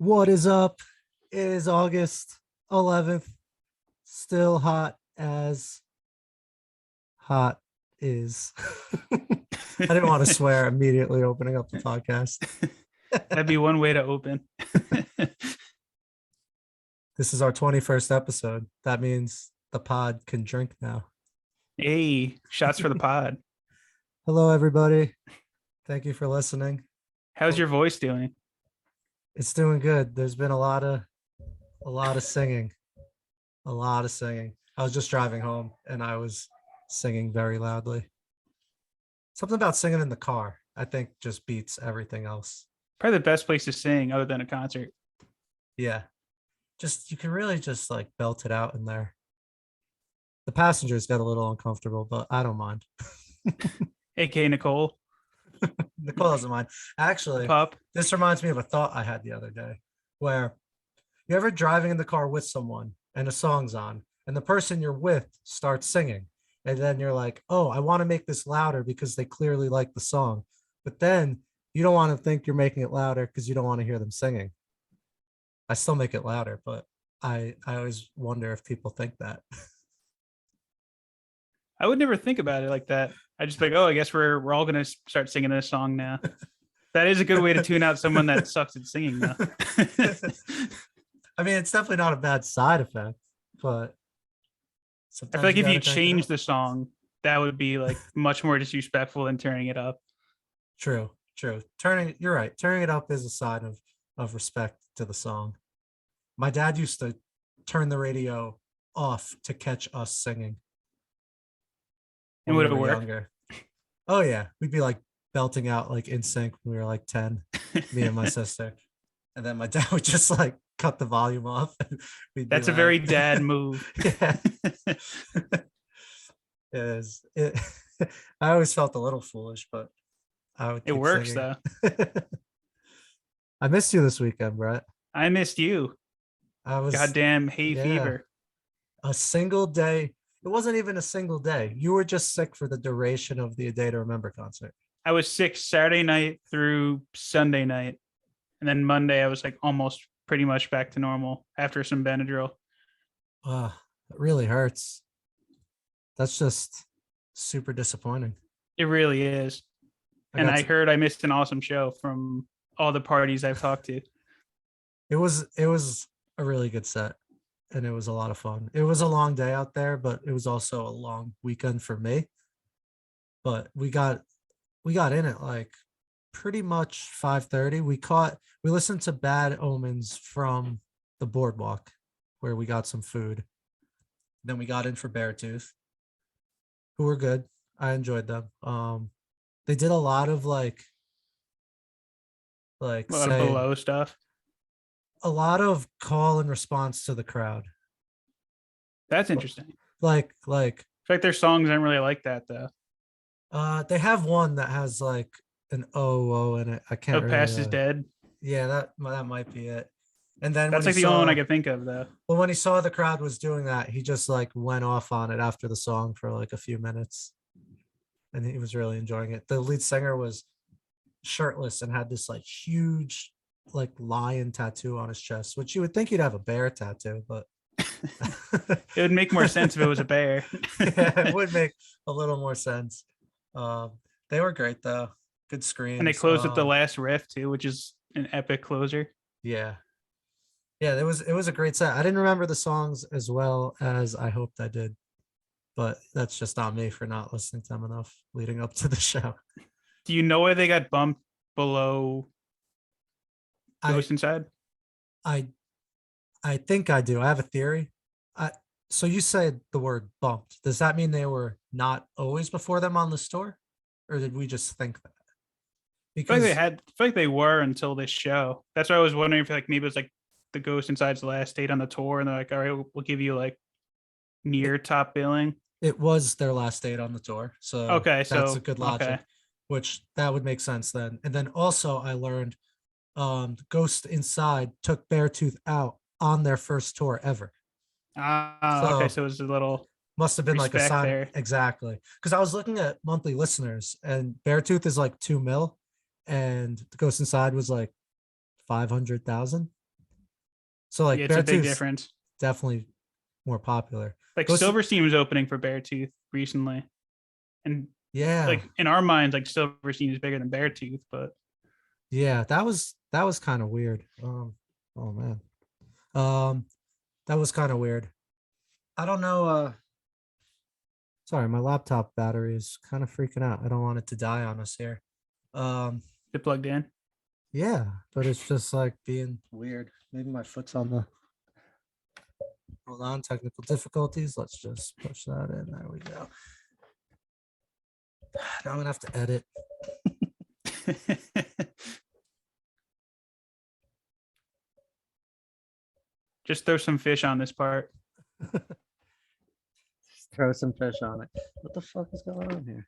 What is up? It is August 11th. Still hot as hot is. I didn't want to swear immediately opening up the podcast. That'd be one way to open. This is our 21st episode. That means the pod can drink now. Hey, shots for the pod. Hello, everybody. Thank you for listening. How's your voice doing? It's doing good. There's been a lot of singing. A lot of singing. I was just driving home and I was singing very loudly. Something about singing in the car, I think, just beats everything else. Probably the best place to sing other than a concert. Yeah. You can really just like belt it out in there. The passengers got a little uncomfortable, but I don't mind. AK Nicole. Nicole doesn't mind. Actually, Pup. This reminds me of a thought I had the other day where you ever driving in the car with someone and a song's on and the person you're with starts singing. And then you're like, oh, I want to make this louder because they clearly like the song. But then you don't want to think you're making it louder because you don't want to hear them singing. I still make it louder, but I always wonder if people think that. I would never think about it like that. I just like, oh, I guess we're all gonna start singing this song now. That is a good way to tune out someone that sucks at singing, though. I mean, it's definitely not a bad side effect, but I feel like if you change the song, that would be like much more disrespectful than turning it up. True. You're right. Turning it up is a sign of respect to the song. My dad used to turn the radio off to catch us singing. And would it work? Younger. Oh yeah, we'd be like belting out like in sync when we were like 10, me and my sister. And then my dad would just like cut the volume off. That's a very dad move. Yeah. I always felt a little foolish, but it works singing. Though. I missed you this weekend, Brett. I missed you. I was goddamn hay fever. A single day. It wasn't even a single day. You were just sick for the duration of the A Day to Remember concert. I was sick Saturday night through Sunday night. And then Monday, I was like almost pretty much back to normal after some Benadryl. It really hurts. That's just super disappointing. It really is. I heard I missed an awesome show from all the parties I've talked to. It was a really good set. And it was a lot of fun. It was a long day out there, but it was also a long weekend for me. But we got in at like pretty much 5:30. We listened to Bad Omens from the boardwalk where we got some food. Then we got in for Beartooth, who were good. I enjoyed them. They did a lot of like a lot of below stuff. A lot of call and response to the crowd. That's interesting. Like I feel like their songs aren't really like that though. They have one that has like an oh in it. I can't. Oh, Past is Dead. Yeah, that might be it. And then that's like the only one I could think of though. Well, when he saw the crowd was doing that, he just like went off on it after the song for like a few minutes, and he was really enjoying it. The lead singer was shirtless and had this like huge like lion tattoo on his chest, which you would think he'd have a bear tattoo, but it would make more sense if it was a bear. Yeah, it would make a little more sense. They were great though. Good screams. And they closed with the last riff too, which is an epic closer. Yeah, it was a great set. I didn't remember the songs as well as I hoped I did, but that's just on me for not listening to them enough leading up to the show. Do you know why they got bumped below Ghost Inside? I think I do. I have a theory. So you said the word bumped. Does that mean they were not always before them on the store, or did we just think that? Because I feel like they were until this show. That's why I was wondering if like maybe it was like the Ghost Inside's last date on the tour, and they're like, all right, we'll give you like near top billing. It was their last date on the tour, so okay, that's a good logic. Which that would make sense then. And then also I learned Ghost Inside took Beartooth out on their first tour ever. Okay, so it was a little must have been like a sign there. Exactly, because I was looking at monthly listeners and Beartooth is like 2 mil and the Ghost Inside was like 500,000. So like Yeah, it's a big Beartooth's difference. definitely more popular. Like Ghost, Silverstein was opening for Beartooth recently, and yeah, like in our minds, like Silverstein is bigger than Beartooth, but yeah, that was kind of weird. Oh man, um, that was kind of weird. I don't know. Sorry, my laptop battery is kind of freaking out. I don't want it to die on us here. Um, it plugged in. yeah, but it's just like being weird. Maybe my foot's on the. Hold on, technical difficulties. Let's just push that in. There we go. Now I'm gonna have to edit. Just throw some Phish on this part. Throw some Phish on it. What the fuck is going on here?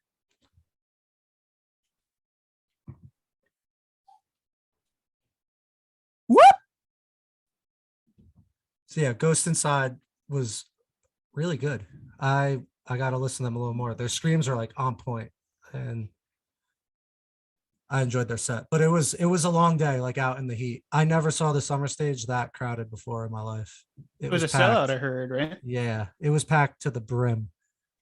Whoop! So yeah, Ghost Inside was really good. I gotta listen to them a little more. Their screams are like on point, and I enjoyed their set. But it was a long day, like out in the heat. I never saw the summer stage that crowded before in my life. It It was was a sellout, packed. I heard, right? Yeah, it was packed to the brim.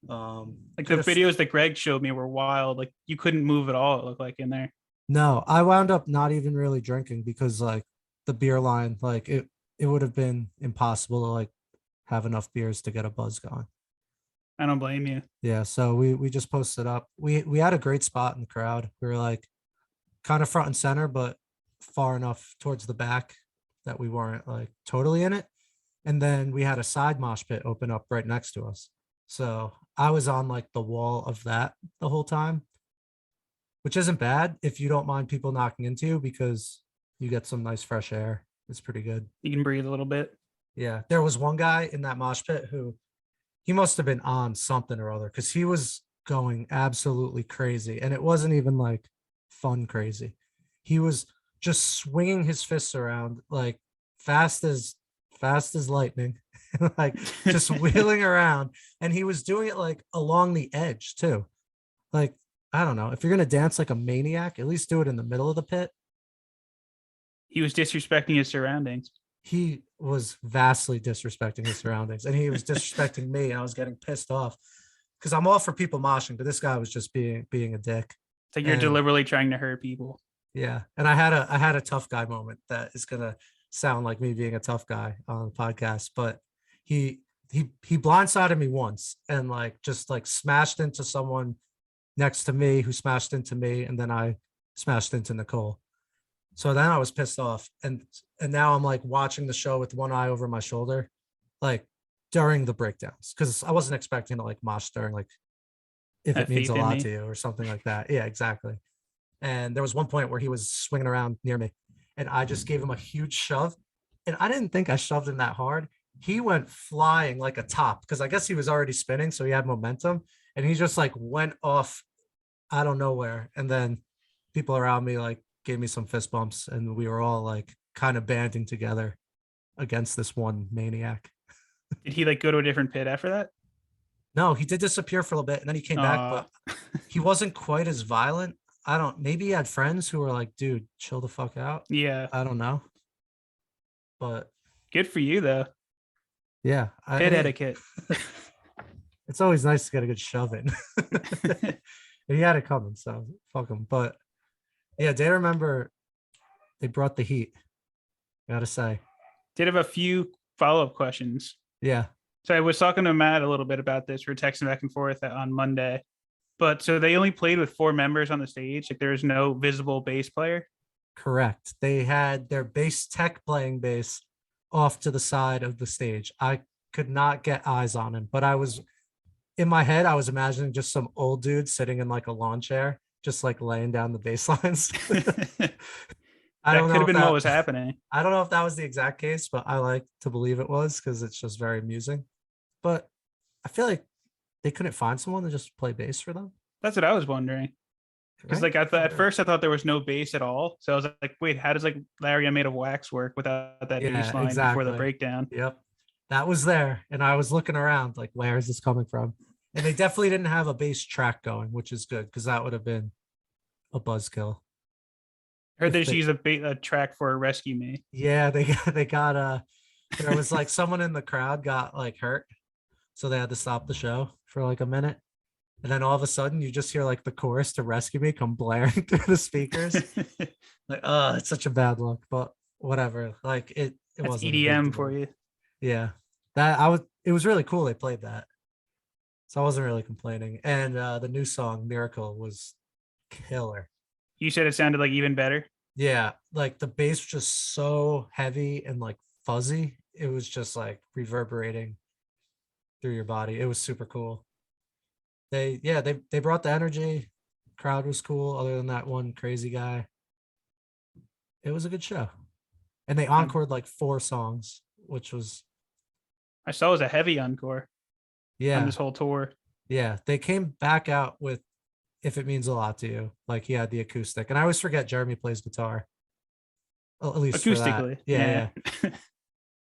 Like the Could have videos that Greg showed me were wild. Like you couldn't move at all, it looked like in there. no, I wound up not even really drinking because like the beer line, like it would have been impossible to like have enough beers to get a buzz going. I don't blame you. Yeah, so we just posted up. We had a great spot in the crowd. We were like kind of front and center, but far enough towards the back that we weren't like totally in it. And then we had a side mosh pit open up right next to us. So I was on like the wall of that the whole time, which isn't bad if you don't mind people knocking into you because you get some nice fresh air. It's pretty good. You can breathe a little bit. Yeah. There was one guy in that mosh pit who he must have been on something or other because he was going absolutely crazy. And it wasn't even like fun crazy. He was just swinging his fists around like fast as lightning, like just wheeling around. And he was doing it like along the edge too. Like, I don't know. If you're gonna dance like a maniac, at least do it in the middle of the pit. He was disrespecting his surroundings. He was vastly disrespecting his surroundings and he was disrespecting me. And I was getting pissed off because I'm all for people moshing, but this guy was just being a dick. It's like you're And deliberately trying to hurt people. yeah, and I had a tough guy moment that is gonna sound like me being a tough guy on the podcast, but he he blindsided me once and like just like smashed into someone next to me who smashed into me, and then I smashed into Nicole. So then I was pissed off, and now I'm like watching the show with one eye over my shoulder, like during the breakdowns, because I wasn't expecting to like mosh during like if Have it means faith a in lot to me. you or something like that. Yeah, exactly. And there was one point where he was swinging around near me, and I just gave him a huge shove, and I didn't think I shoved him that hard. He went flying like a top because I guess he was already spinning, so he had momentum, and he just like went off out of nowhere. And then people around me like gave me some fist bumps, and we were all like kind of banding together against this one maniac. Did he like go to a different pit after that? No, he did disappear for a little bit, and then he came back, Uh but he wasn't quite as violent. I don't. Maybe he had friends who were like, "Dude, chill the fuck out." yeah. I don't know, but Good for you though. yeah, Pit etiquette. it's always nice to get a good shove in. And he had it coming, so fuck him. But yeah, they remember they brought the heat. Gotta say, Did have a few follow-up questions. yeah, So I was talking to Matt a little bit about this. We were texting back and forth on Monday. But so they only played with 4 members on the stage. Like there was no visible bass player. correct. They had their bass tech playing bass off to the side of the stage. I could not get eyes on him, but I was in my head, I was imagining just some old dude sitting in like a lawn chair, just like laying down the bass lines. That I don't could know have if been what that was happening. I don't know if that was the exact case, but I like to believe it was because it's just very amusing. But I feel like they couldn't find someone to just play bass for them. That's what I was wondering. Because Right? like at first I thought there was no bass at all. So I was like, wait, how does like Larry I Made of Wax work without that bass Yeah, line before the exactly. breakdown? Yep. That was there. And I was looking around like, where is this coming from? And they definitely didn't have a bass track going, which is good because that would have been a buzzkill. I heard they If just they, use a track for Rescue Me. yeah, they got There was like someone in the crowd got like hurt, so they had to stop the show for like a minute. And then all of a sudden you just hear like the chorus to Rescue Me come blaring through the speakers. Like, oh, it's such a bad look, but whatever. Like it That's wasn't a big EDM for deal. you. Yeah. It was really cool they played that. So I wasn't really complaining. And the new song Miracle was killer. You said it sounded like even better. Yeah, like the bass was just so heavy and like fuzzy. It was just like reverberating through your body. It was super cool. They brought the energy. Crowd was cool, other than that one crazy guy. It was a good show. And they encored like 4 songs, which was I saw it was a heavy encore on yeah, this whole tour. yeah. They came back out with If It Means a Lot to You. Like he had the acoustic. And I always forget Jeremy plays guitar. At least for that. Acoustically. Yeah, yeah.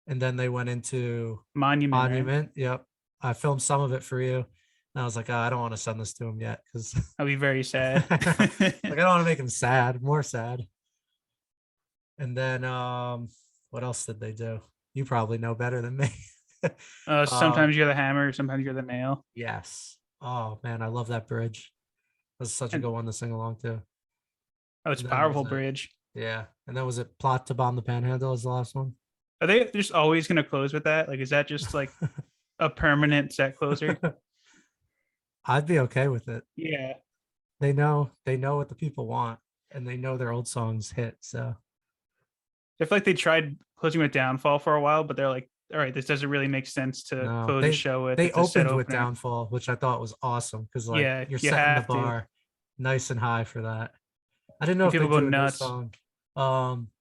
And then they went into Monument. Right? Monument. Yep. I filmed some of it for you. And I was like, oh, I don't want to send this to him yet because I'll be very sad. like I don't want to make him sad, more sad. And then what else did they do? You probably know better than me. Sometimes you're the hammer, sometimes you're the nail. Yes. Oh man, I love that bridge. That's such a And good one to sing along to. oh, it's a And then powerful was it- bridge. Yeah. And then was it Plot to Bomb the Panhandle is the last one? Are they just always going to close with that? Like, is that just like a permanent set closer? I'd be okay with it. Yeah. They know what the people want and they know their old songs hit. So I feel like they tried closing with Downfall for a while, but they're like, all right, this doesn't really make sense to no, close the show with. they It's a set opened with opener. Downfall, which I thought was awesome because like Yeah, you're you setting the have to. bar nice and high for that. I didn't know And if they people go do a new nuts. song.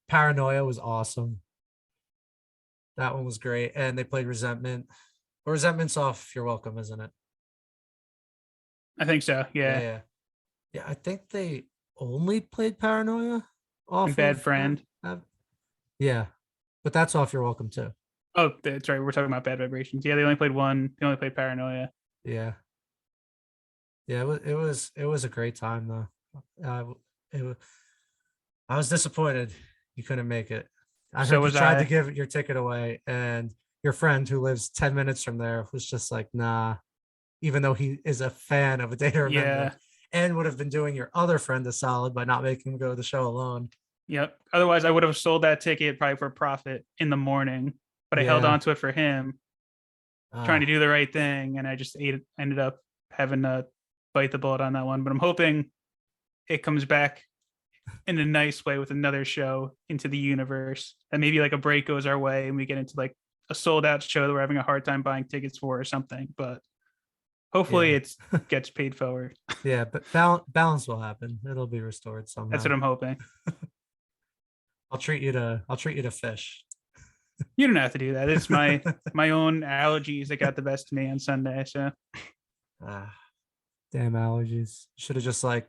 Paranoia was awesome. That one was great. And they played Resentment. Or Resentment's off You're Welcome, isn't it? I think so. Yeah, Yeah. yeah. Yeah, I think they only played Paranoia off And Bad of Friend. yeah. But that's off You're Welcome too. Oh, that's right. We're talking about Bad Vibrations. Yeah, they only played one. They only played Paranoia. Yeah. Yeah, it was a great time though. I was disappointed you couldn't make it. I So heard you was tried I. to give your ticket away, and your friend who lives 10 minutes from there was just like, nah, even though he is a fan of A Day to Remember Yeah. and would have been doing your other friend a solid by not making him go to the show alone. Yep. Otherwise, I would have sold that ticket probably for profit in the morning, but I held Yeah. on to it for him, trying to do the right thing, and I just ended up having to bite the bullet on that one. But I'm hoping it comes back in a nice way with another show into the universe, and maybe like a break goes our way and we get into like a sold out show that we're having a hard time buying tickets for or something. But hopefully Yeah. it gets paid forward. Yeah, but balance will happen. It'll be restored somehow. That's what I'm hoping. I'll treat you to Phish. You don't have to do that. It's my own allergies that got the best of me on Sunday. So Damn allergies. Should have just like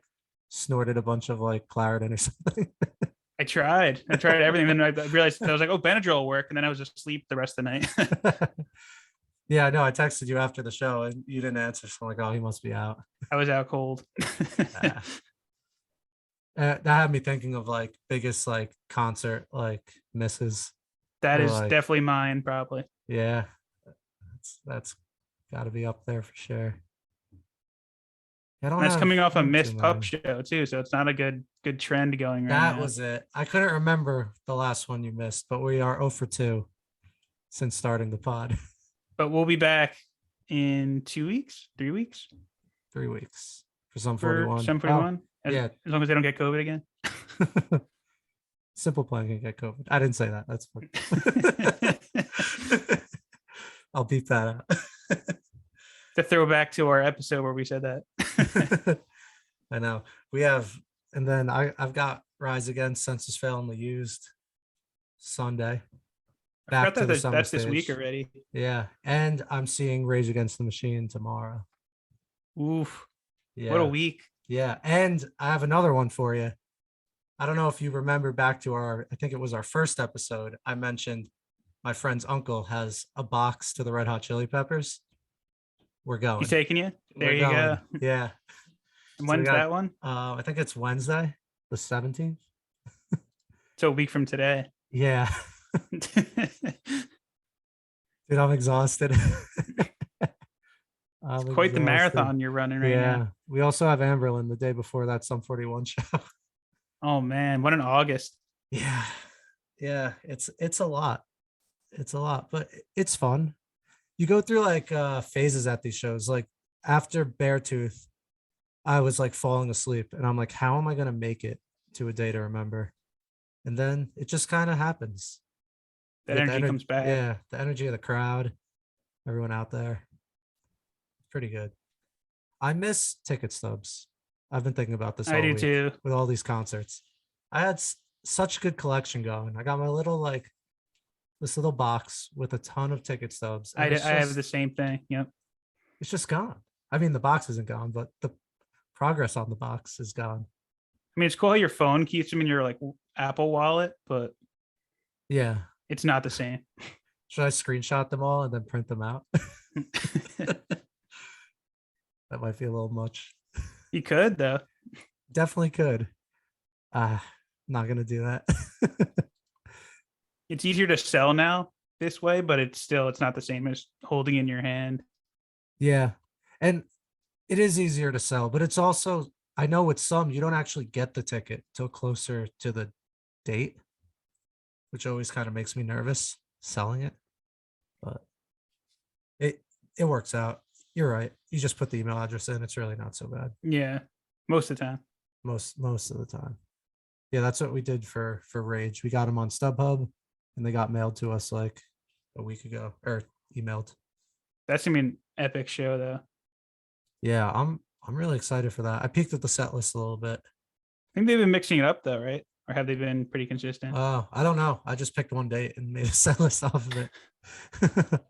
snorted a bunch of like Claritin or something. I tried everything. Then I realized I was like, oh, Benadryl will work. And then I was asleep the rest of the night. Yeah, no, I texted you after the show and you didn't answer. So I'm like, oh, he must be out. I was out cold. That had me thinking of like biggest like concert like misses. That Or, is like, definitely mine, probably. yeah, that's got to be up there for sure. I don't And that's have coming off a too missed pup many. show too, so it's not a good trend going right That now. was it. I couldn't remember the last one you missed, but we are 0 for 2 since starting the pod. But we'll be back in 2 weeks, 3 weeks 3 weeks for some for 41. some 41. yeah. As long as they don't get COVID again. Simple Plan can get COVID. I didn't say that. That's fine. I'll beep that out. To throw back to our episode where we said that. I know. We have, and then I've got Rise Against, Census Fail and the Used Sunday. I forgot that summer that's this week stage. already. Yeah. And I'm seeing Rage Against the Machine tomorrow. Oof. Yeah. What a week. Yeah. And I have another one for you. I don't know if you remember back to I think it was our first episode. I mentioned my friend's uncle has a box to the Red Hot Chili Peppers. We're going. He's taking you? There We're you going. go. Yeah. And So we when's got- that one? I think it's Wednesday, the 17th. So a week from today. Yeah. Dude, I'm exhausted. It's I'm quite the exhausted. marathon you're running right now. Yeah. We also have Amberlin the day before that Sum 41 show. Oh man, what an August. Yeah. Yeah. It's a lot. It's a lot, but it's fun. You go through like phases at these shows. Like after Beartooth, I was like falling asleep and I'm like, how am I gonna make it to a day to remember? And then it just kind of happens. You That get the energy energy, comes back. yeah, the energy of the crowd, everyone out there. Pretty good. I miss ticket stubs. I've been thinking about this I all do week too. with all these concerts. I had such good collection going. I got my little like this little box with a ton of ticket stubs, and I have the same thing. Yep. it's just gone. I mean, the box isn't gone, but the progress on the box is gone. I mean, it's cool how your phone keeps them in your like Apple wallet, but Yeah. it's not the same. Should I screenshot them all and then print them out? That might be a little much. You could though. Definitely could. Not gonna do that. It's easier to sell now this way, but it's not the same as holding in your hand. Yeah. And it is easier to sell, but it's also, I know with some you don't actually get the ticket till closer to the date, which always kind of makes me nervous selling it. But it it works out. You're right. You just put the email address in. It's really not so bad. Yeah, most of the time. Most of the time. Yeah, that's what we did for Rage. We got them on StubHub and they got mailed to us like a week ago or emailed. That's gonna be an epic show though. Yeah, I'm really excited for that. I peeked at the set list a little bit. I think they've been mixing it up though, right? Or have they been pretty consistent? Oh, I don't know. I just picked one date and made a set list off of it.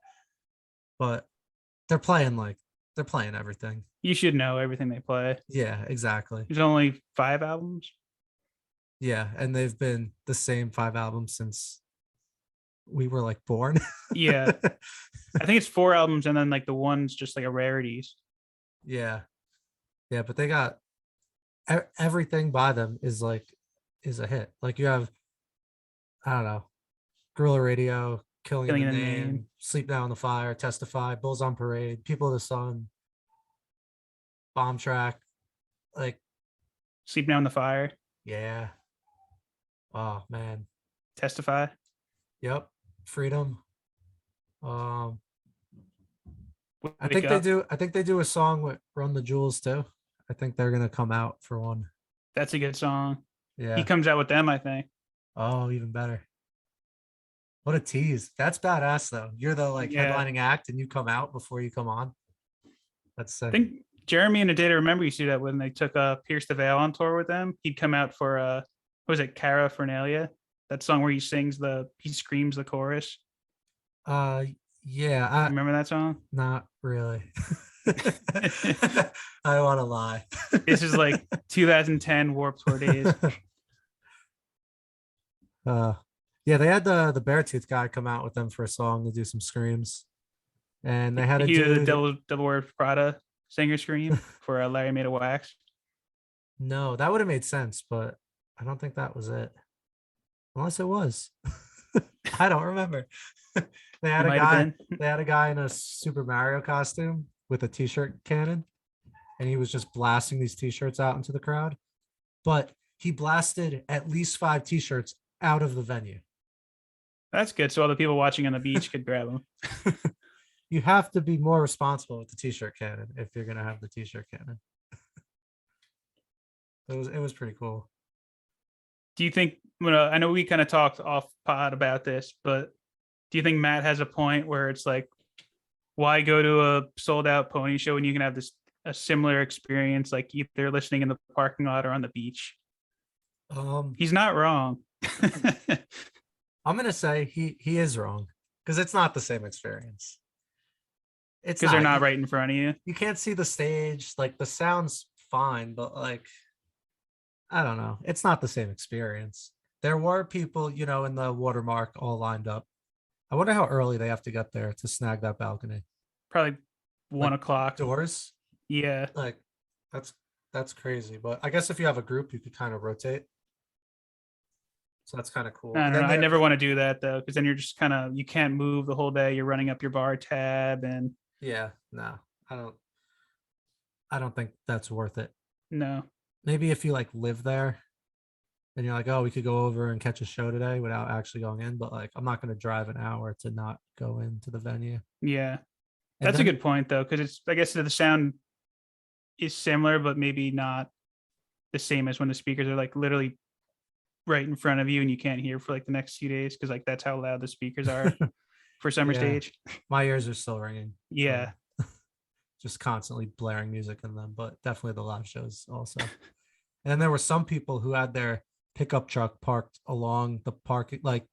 But they're playing like they're playing everything. You should know everything they play. Yeah, exactly. There's only 5 albums. Yeah, and they've been the same 5 albums since we were like born. Yeah, I think it's 4 albums, and then like the one's just like a rarities. Yeah. Yeah, but they got everything by them is like is a hit. Like you have I don't know, Guerrilla Radio, Killing in Killing the in the Name, Name. Sleep Now on the Fire, Testify, Bulls on Parade, People of the Sun, Bomb Track. Like, Sleep Now in the Fire. yeah. Oh man. Testify. Yep. Freedom. Um, I Wake think they Up. do. I think they do a song with Run the Jewels too. I think they're gonna come out for one. That's a good song. He Yeah. comes out with them, I think. Oh, even better. What a tease. That's badass though. You're the like Yeah. headlining act and you come out before you come on. That's I sick. think Jeremy and A Day to Remember used to do that when they took Pierce the Veil on tour with them. He'd come out for what was it, Cara Fernalia? That song where he screams the chorus. Yeah, I Remember that song? not really. I want to lie. This is like 2010 Warped Tour days. Yeah, they had the Beartooth guy come out with them for a song to do some screams, and they had a He did the dude. Devil Wears Prada singer scream for Larry Made of Wax. No, that would have made sense, but I don't think that was it. Unless it was. I don't remember. They had It a might have guy. been. They had a guy in a Super Mario costume with a t-shirt cannon, and he was just blasting these t-shirts out into the crowd. But he blasted at least 5 t-shirts out of the venue. That's good. So all the people watching on the beach could grab them. You have to be more responsible with the t-shirt cannon if you're gonna have the t-shirt cannon. It was pretty cool. Do you think, I know we kind of talked off pod about this, but do you think Matt has a point where it's like, why go to a sold out pony show when you can have a similar experience, like either listening in the parking lot or on the beach? He's not wrong. I'm gonna say he is wrong because it's not the same experience. It's because they're not right in front of you. You can't see the stage. Like the sound's fine, but like I don't know. It's not the same experience. There were people, in the watermark all lined up. I wonder how early they have to get there to snag that balcony. Probably 1 o'clock. Doors. Yeah. Like that's crazy. But I guess if you have a group, you could kind of rotate. So that's kind of cool. I And don't know. then I there, never want to do that though, because then you're just kind of you can't move the whole day. You're running up your bar tab, and yeah, no, I don't, I don't think that's worth it. no, Maybe if you like live there and you're like, oh, we could go over and catch a show today without actually going in. But like, I'm not going to drive an hour to not go into the venue. yeah, And that's a then, good point though, because it's I guess the sound is similar, but maybe not the same as when the speakers are like literally right in front of you and you can't hear for like the next few days because like that's how loud the speakers are for summer yeah, stage. my ears are still ringing Yeah, from just constantly blaring music in them, but definitely the live shows also. And then there were some people who had their pickup truck parked along the parking, like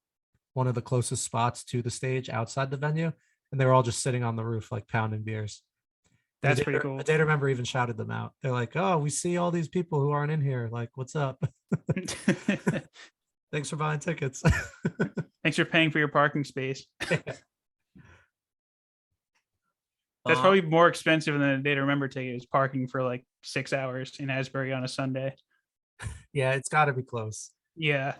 one of the closest spots to the stage outside the venue, and they were all just sitting on the roof, like pounding beers. And that's pretty a cool. data member even shouted them out. They're like, "Oh, we see all these people who aren't in here. Like, what's up? Thanks for buying tickets." Thanks for paying for your parking space. Yeah. That's Uh, probably more expensive than a day to remember ticket is parking for like 6 hours in Asbury on a Sunday. yeah, it's got to be close. Yeah.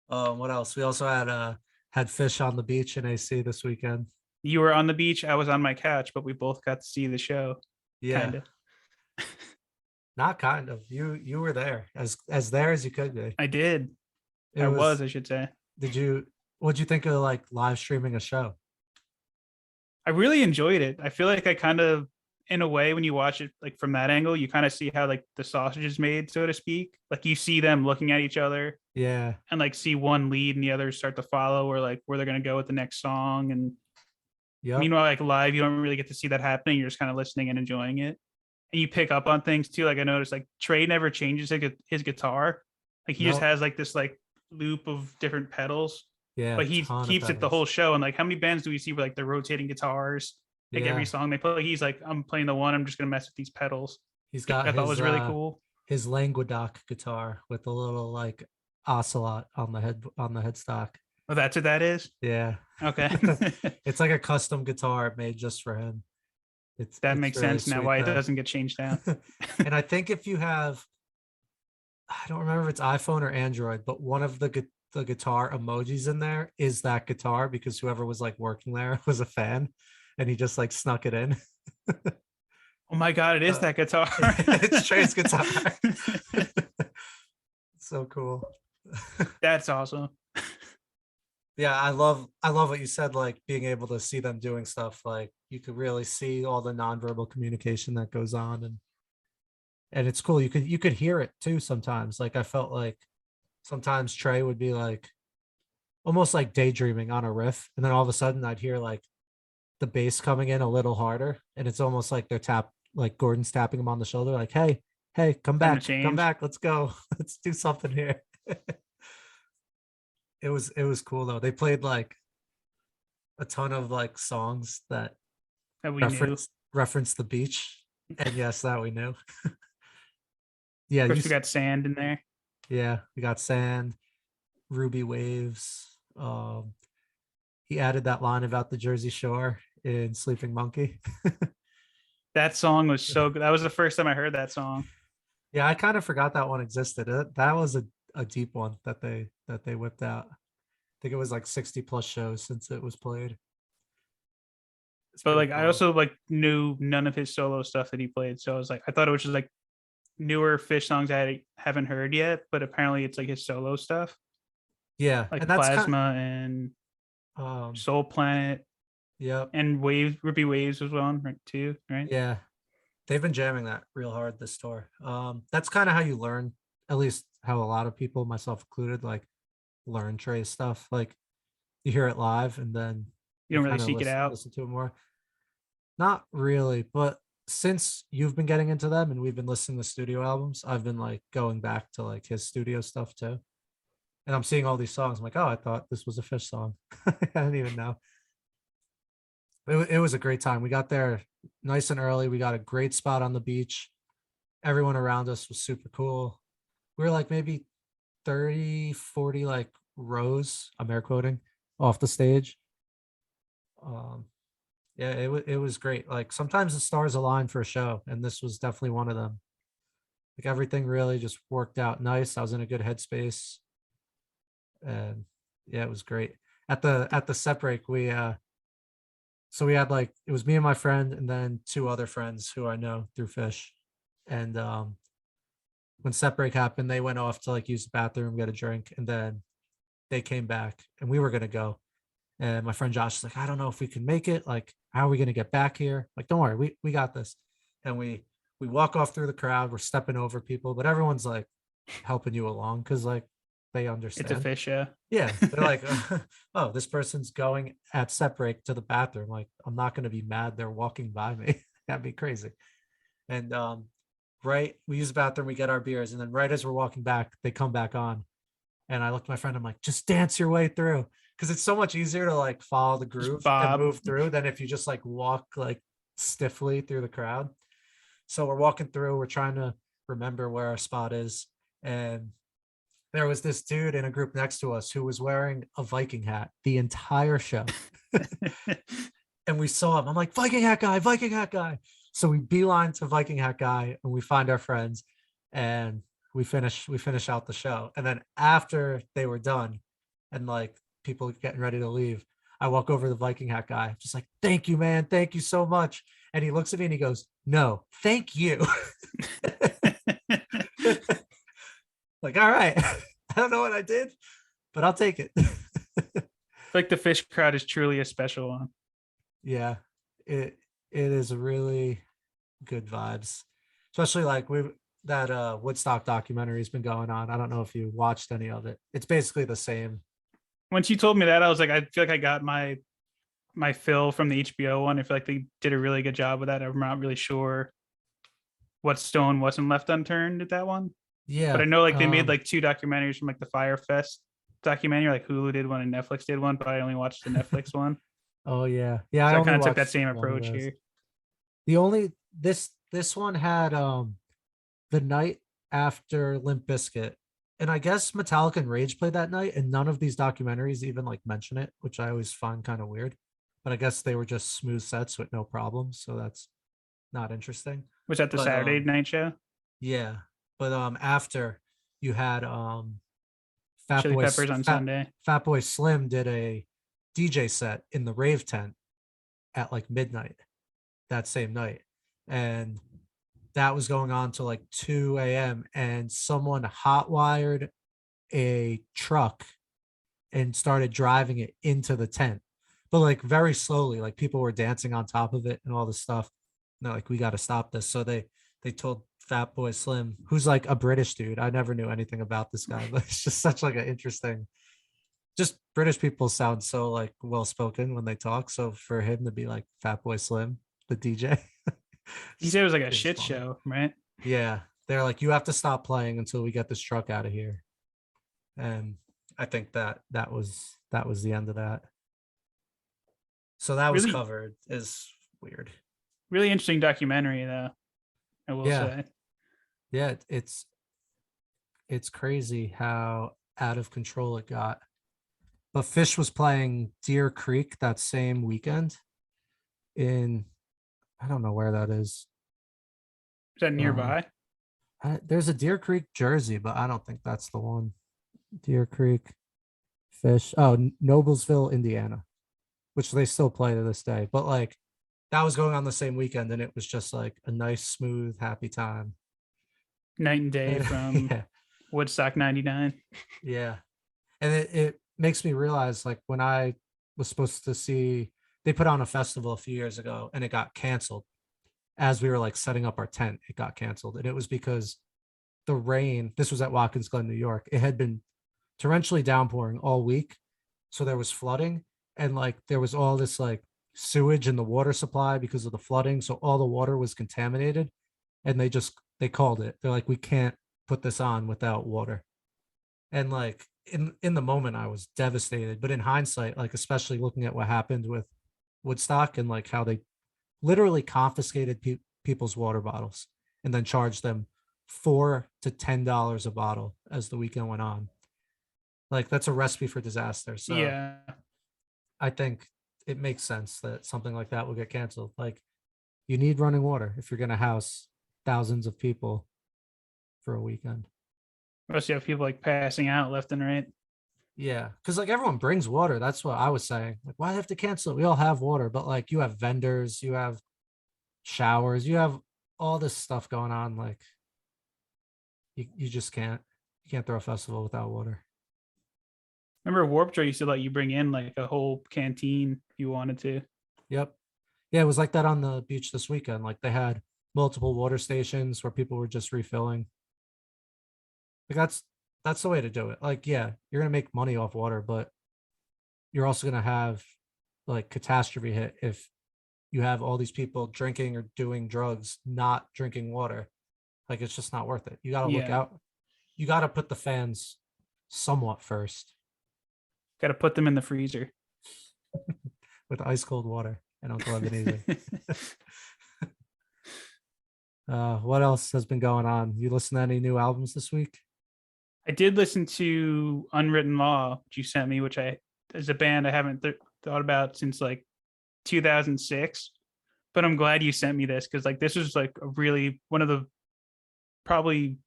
What else? We also had Phish on the beach in AC this weekend. You were on the beach. I was on my couch, but we both got to see the show. Yeah, Kind of. not kind of. You were there as there as you could be. I did. It I was. was, I should say. Did you? What'd you think of like live streaming a show? I really enjoyed it. I feel like I kind of, in a way, when you watch it like from that angle, you kind of see how like the sausage is made, so to speak. Like you see them looking at each other Yeah. and like see one lead and the others start to follow, or like where they're gonna go with the next song. And Yep. meanwhile, like live, you don't really get to see that happening. You're just kind of listening and enjoying it. And you pick up on things too. Like I noticed, like Trey never changes his guitar. Like he just Nope. has like this like loop of different pedals, Yeah. but he Ton of keeps it the whole pedals. show. And like, how many bands do we see where like they're rotating guitars? Like every Yeah. song they play, he's like, I'm playing the one. I'm just gonna mess with these pedals, He's which got I thought was really cool. his Languedoc guitar with a little like ocelot on the headstock. Oh, that's what that is. Yeah. Okay, It's like a custom guitar made just for him. that It's makes really sense now sweet why it though. doesn't get changed down. And I think if you have, I don't remember if it's iPhone or Android, but one of the guitar emojis in there is that guitar because whoever was like working there was a fan, and he just like snuck it in. Oh my god, it is that guitar. It's Trey's guitar. So cool. That's awesome. Yeah, I love what you said, like being able to see them doing stuff. Like you could really see all the nonverbal communication that goes on, and it's cool. You could hear it too sometimes. Like I felt like sometimes Trey would be like almost like daydreaming on a riff, and then all of a sudden I'd hear like the bass coming in a little harder, and it's almost like like Gordon's tapping him on the shoulder, like, hey, Time to come change. back, let's go, let's do something here. It was cool though. They played like a ton of like songs that That we knew. reference the beach, and yes, that we knew. Yeah, Of course, we got sand in there. yeah, we got sand, Ruby Waves. He added that line about the Jersey Shore in Sleeping Monkey. That song was so good. That was the first time I heard that song. Yeah, I kind of forgot that one existed. That was a deep one that they whipped out. I think it was like 60 plus shows since it was played. It's But pretty like I cool. also like knew none of his solo stuff that he played. So I was like, I thought it was just like newer Phish songs I haven't heard yet, but apparently it's like his solo stuff, Yeah, and like that's kind Plasma and um Soul Planet yep. and Waves, Ruby Waves was one, right? Too, right? Yeah. They've been jamming that real hard this tour. That's kind of how you learn, at least how a lot of people, myself included, like learn Trey's stuff. Like you hear it live and then You you don't really kind of seek it out. listen to it more. Not really, but since you've been getting into them and we've been listening to studio albums, I've been like going back to like his studio stuff too. And I'm seeing all these songs. I'm like, oh, I thought this was a Phish song. I didn't even know. It was a great time. We got there nice and early. We got a great spot on the beach. Everyone around us was super cool. We were like maybe 30, 40 like rows, I'm air quoting, off the stage. Um, yeah, it was great. Like sometimes the stars align for a show, and this was definitely one of them. Like everything really just worked out nice. I was in a good headspace, and yeah, it was great. At the set break, so we had like it was me and my friend, and then two other friends who I know through Phish, and when set break happened, they went off to like use the bathroom, get a drink, and then they came back, and we were gonna go. And my friend Josh is like, I don't know if we can make it. Like, how are we gonna get back here? Like, don't worry, we got this. And we walk off through the crowd. We're stepping over people, but everyone's like helping you along because like they It's a understand. Phish show. Yeah, they're like, oh, this person's going at set break to the bathroom. Like, I'm not gonna be mad they're walking by me. That'd be crazy. And right, we use the bathroom, we get our beers, and then right as we're walking back, they come back on. And I looked at my friend, I'm like, just dance your way through. Cause it's so much easier to like follow the Just groove and Bob. move through than if you just like walk like stiffly through the crowd. So we're walking through, we're trying to remember where our spot is. And there was this dude in a group next to us who was wearing a Viking hat the entire show. And we saw him. I'm like, Viking hat guy, Viking hat guy. So we beeline to Viking hat guy and we find our friends and we finish out the show. And then after they were done and like people getting ready to leave, I walk over to the Viking hat guy, just like, thank you, man. Thank you so much. And he looks at me and he goes, no, thank you. Like, all right. I don't know what I did, but I'll take it. Like the Phish crowd is truly a special one. Yeah, it is really good vibes, especially like we that Woodstock documentary has been going on. I don't know if you watched any of it. It's basically the same. Once you told me that, I was like, I feel like I got my fill from the HBO one. I feel like they did a really good job with that. I'm not really sure what stone wasn't left unturned at that one, but Yeah. I know like they made like two documentaries from like the Fire Fest documentary. Like Hulu did one and Netflix did one, but I only watched the Netflix one. Oh yeah. Yeah, I So I only kind of took that watched same one of approach those. here. The only this one had the night after Limp Bizkit. And I guess Metallica and Rage played that night, and none of these documentaries even like mention it, which I always find kind of weird. But I guess they were just smooth sets with no problems, so that's not interesting. Was that the But Saturday night show? yeah. But after you had Chili Peppers on Sunday. Fat Boy Slim did a DJ set in the rave tent at like midnight that same night. And that was going on till like 2 a.m. and someone hotwired a truck and started driving it into the tent, but like very slowly, like people were dancing on top of it and all this stuff. And they're like, we got to stop this. So they told Fat Boy Slim, who's like a British dude. I never knew anything about this guy, but it's just such like an interesting. Just British people sound so like well spoken when they talk. So for him to be like Fat Boy Slim, the DJ, He said it was like a it's shit funny. show, right? Yeah, they're like, you have to stop playing until we get this truck out of here. And I think that was the end of that. So that was Really, covered. Is weird. really interesting documentary though. I will Yeah, say. yeah. It's crazy how out of control it got. But Phish was playing Deer Creek that same weekend in I don't know where that is. Is that Uh, nearby? there's a Deer Creek, Jersey, but I don't think that's the one. Deer Creek, Phish. Oh, Noblesville, Indiana, which they still play to this day. But like that was going on the same weekend, and it was just like a nice, smooth, happy time. Night and day from Yeah, Woodstock '99. yeah. And it makes me realize like when I was supposed to see they put on a festival a few years ago and it got canceled as we were like setting up our tent, it got canceled. And it was because the rain, this was at Watkins Glen, New York. It had been torrentially downpouring all week. So there was flooding and like there was all this like sewage in the water supply because of the flooding. So all the water was contaminated and they called it. They're like, we can't put this on without water. And like in the moment I was devastated, but in hindsight, like especially looking at what happened with Woodstock and like how they literally confiscated people's water bottles and then charged them $4 to $10 a bottle as the weekend went on. Like that's a recipe for disaster. So Yeah. I think it makes sense that something like that will get canceled. Like you need running water if you're going to house thousands of people. for a weekend. Must you have people like passing out left and right. Yeah, because like everyone brings water. That's what I was saying. Like, why do they have to cancel it? We all have water, but like you have vendors, you have showers, you have all this stuff going on. Like you just can't throw a festival without water. Remember Warped Tour used to let you bring in like a whole canteen if you wanted to. Yep. Yeah, it was like that on the beach this weekend. Like they had multiple water stations where people were just refilling. Like that's the way to do it. Like, yeah, you're gonna make money off water, but you're also gonna have like catastrophe hit if you have all these people drinking or doing drugs, not drinking water. Like it's just not worth it. You gotta look Yeah. out. You gotta put the fans somewhat first Got to put them in the freezer. with ice cold water and Uncle Ebenezer. What else has been going on? You listen to any new albums this week? I did listen to Unwritten Law, which you sent me, which I, as a band, I haven't thought about since like 2006. But I'm glad you sent me this because like this was like a really one of the probably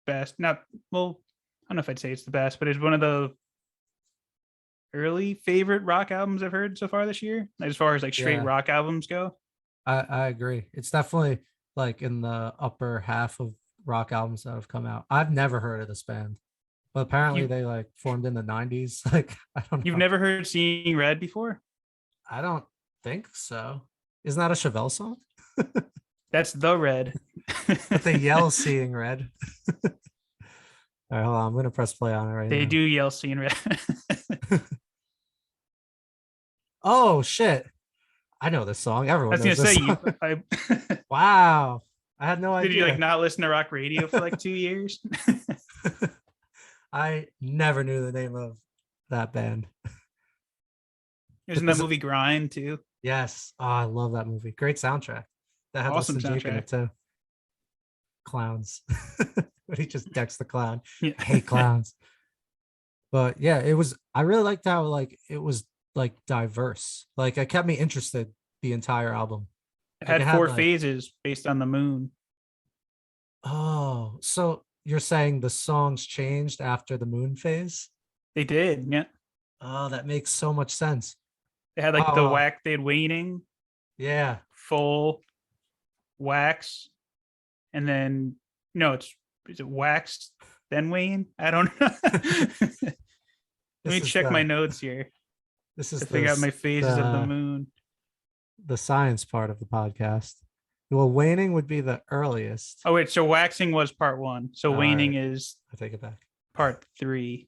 best. Not well, I don't know if I'd say it's the best, but it's one of the early favorite rock albums I've heard so far this year, as far as like straight Yeah. rock albums go. I agree. It's definitely like in the upper half of rock albums that have come out. I've never heard of this band, but apparently You they like formed in the 90s. Like, I don't you've know. never heard Seeing Red before? I don't think so. Isn't that a Chevelle song? That's The Red. But they yell seeing red. All right, hold on. I'm gonna press play on it right They now. do yell Seeing Red. Oh shit. I know this song. I Everyone was gonna knows this say, song. I, Wow. I had no did you like idea. not listen to rock radio for like 2 years? I never knew the name of that band. Isn't that movie Grind too? Yes. Oh, I love that movie. Great soundtrack. That had Awesome Listen Jake in soundtrack. it too. Clowns. But he just decks the clown. Yeah. I hate clowns. But yeah, I really liked how like it was like diverse. Like it kept me interested the entire album. It Like had it had four like, phases based on the moon. oh, so you're saying the songs changed after the moon phase? They did, yeah. Oh, that makes so much sense. They had like the Oh, whack. They had waning, yeah. full, wax, and then no, is it wax then wane? I don't know. Let me check my notes here This is to figure out my phases of the moon. the science part of the podcast. Well, waning would be the earliest. Oh wait, so waxing was part one. So waning is I take it back. part three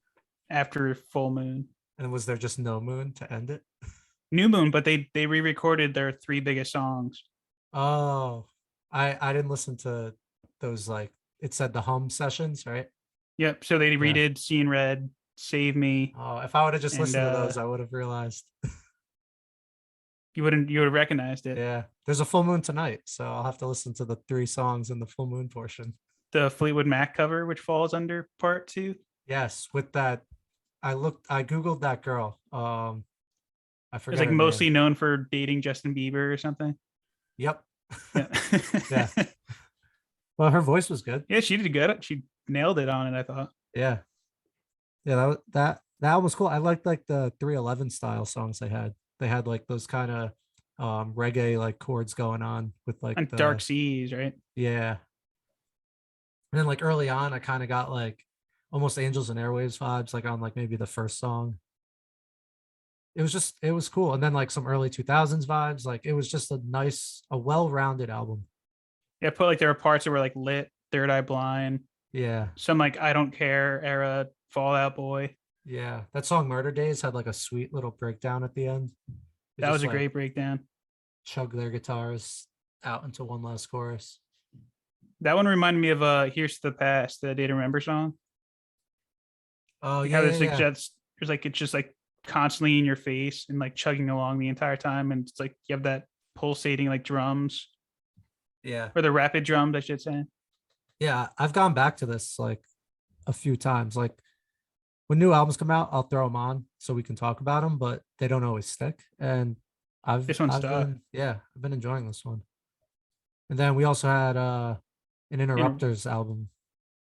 after full moon. And was there just no moon to end it? New moon, but they re-recorded their three biggest songs. Oh, I didn't listen to those, like it said the hum sessions, right? Yep. So they redid Seeing Red, Save Me. Oh, if I would have just And, listened to those, I would have realized. You would have recognized it. Yeah, there's a full moon tonight, so I'll have to listen to the 3 songs in the full moon portion. The Fleetwood Mac cover, which falls under part two. Yes, with that, I googled that girl. I It's forget like her mostly name. known for dating Justin Bieber or something. Yep. Yeah. Yeah. Well, her voice was good. Yeah, she did good. She nailed it on it, I thought. Yeah. Yeah, that album was cool. I liked like the 311 style songs they had. They had like those kind of reggae like chords going on with like And the Dark Seas, right? yeah. And then like early on, I kind of got like almost Angels and Airwaves vibes, like on like maybe the first song. It was cool. And then like some early 2000s vibes. Like it was just a well-rounded album. Yeah, I put like there were parts that were like lit, Third Eye Blind, Yeah. some like I Don't Care era, Fallout Boy. Yeah. That song Murder Days had like a sweet little breakdown at the end. They That was just, a like, great breakdown. chug their guitars out into one last chorus. That one reminded me of Here's to the Past, the Day to Remember song. Oh Like yeah, how yeah, there's yeah. there's like it's just like constantly in your face and like chugging along the entire time. And it's like you have that pulsating like drums Yeah. or the rapid drums, I should say. Yeah, I've gone back to this like a few times. Like when new albums come out, I'll throw them on so we can talk about them, but they don't always stick. And This one's I've stuck. I've been enjoying this one. And then we also had an Interrupters album.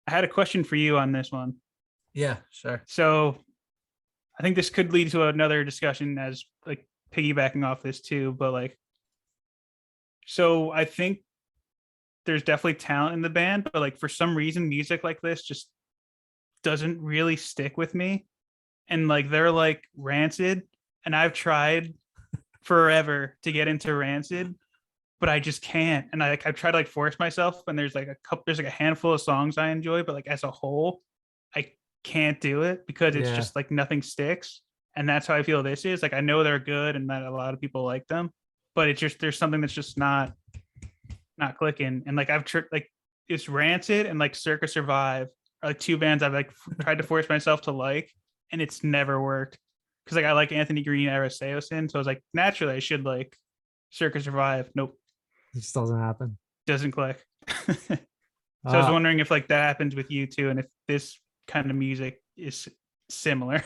I had a question for you on this one. Yeah, sure. So I think this could lead to another discussion as like piggybacking off this too, but like, so I think there's definitely talent in the band, but like for some reason, music like this just doesn't really stick with me. And like they're like Rancid, and I've tried forever to get into Rancid, but I just can't. And I've tried to like force myself, and there's like a handful of songs I enjoy, but like as a whole, I can't do it because it's Yeah. just like nothing sticks. And that's how I feel this is. Like I know they're good and that a lot of people like them, but it's just there's something that's just not clicking. And like like it's Rancid and like Circa Survive are like two bands I've like tried to force myself to like, and it's never worked. Because like I like Anthony Green, Araseosin, so I was like naturally I should like Circa Survive. Nope, It just doesn't happen. doesn't click. So I was wondering if like that happens with you too, and if this kind of music is similar.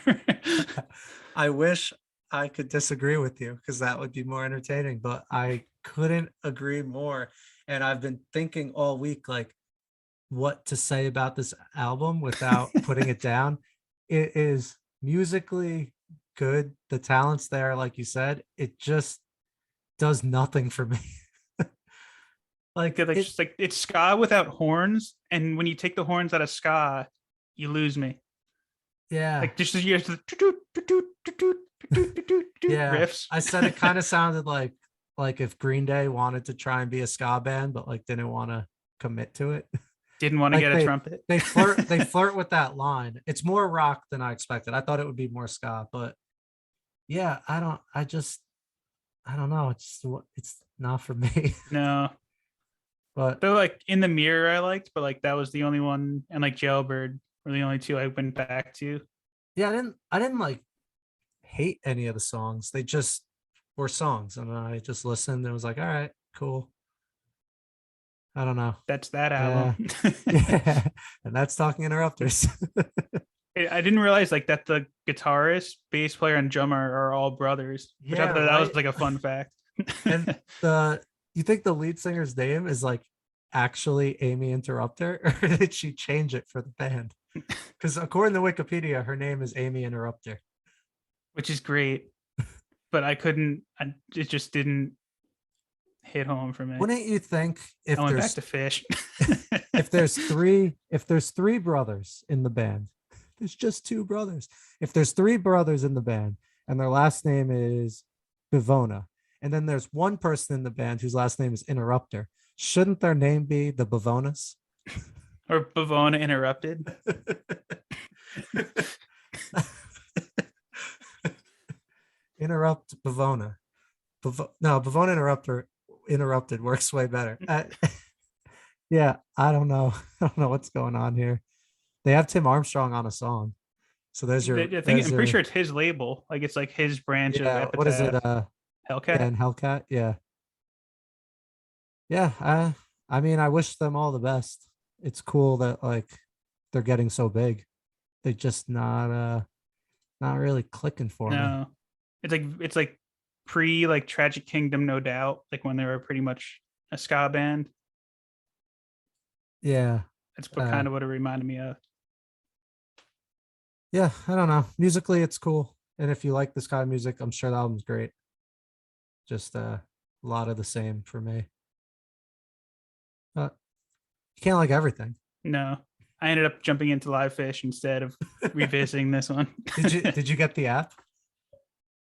I wish I could disagree with you because that would be more entertaining, but I couldn't agree more. And I've been thinking all week, like, what to say about this album without putting it down. It is musically good. The talent's there, like you said. It just does nothing for me. Like like it, just like it's ska without horns, and when you take the horns out of ska, you lose me. yeah, Like just you yeah. riffs. I said it kind of sounded like if Green Day wanted to try and be a ska band, but like didn't want to commit to it. Didn't want to Like get a trumpet. they flirt with that line. It's more rock than I expected. I thought it would be more ska, but yeah, I don't know. It's not for me. No, But they're like In the Mirror I liked, but like that was the only one, and like Jailbird were the only two I went back to. yeah, I didn't like hate any of the songs. They just were songs, and I just listened and was like, all right, cool. I don't know. That's that Yeah, album. yeah, and that's Talking Interrupters. I didn't realize like that the guitarist, bass player, and drummer are all brothers, which I Yeah, thought that was right. like a fun fact. And the you think the lead singer's name is like actually Amy Interrupter, or did she change it for the band? Because according to Wikipedia, her name is Amy Interrupter. Which is great, but I couldn't. It just didn't hit home for me. Wouldn't you think I went back to Phish. if there's three brothers in the band, there's just two brothers. If there's three brothers in the band and their last name is Bivona, and then there's one person in the band whose last name is Interrupter, shouldn't their name be the Bivonas? Or Bavona Interrupted. Interrupt Bivona. No, Bivona Interrupted works way better. Yeah, I don't know. I don't know what's going on here. They have Tim Armstrong on a song. So there's your I think I'm pretty sure it's his label. Like it's like his branch of yeah, what is it? Epitaph. Hellcat. Yeah, and Hellcat. Yeah. Yeah. I mean, I wish them all the best. It's cool that like they're getting so big. They just not really clicking for me. No, it's like pre like Tragic Kingdom, no doubt. Like when they were pretty much a ska band. Yeah. That's kind of what it reminded me of. Yeah, I don't know. Musically, it's cool. And if you like this kind of music, I'm sure the album's great. Just a lot of the same for me. But you can't like everything. No, I ended up jumping into Live Phish instead of revisiting this one. Did you get the app?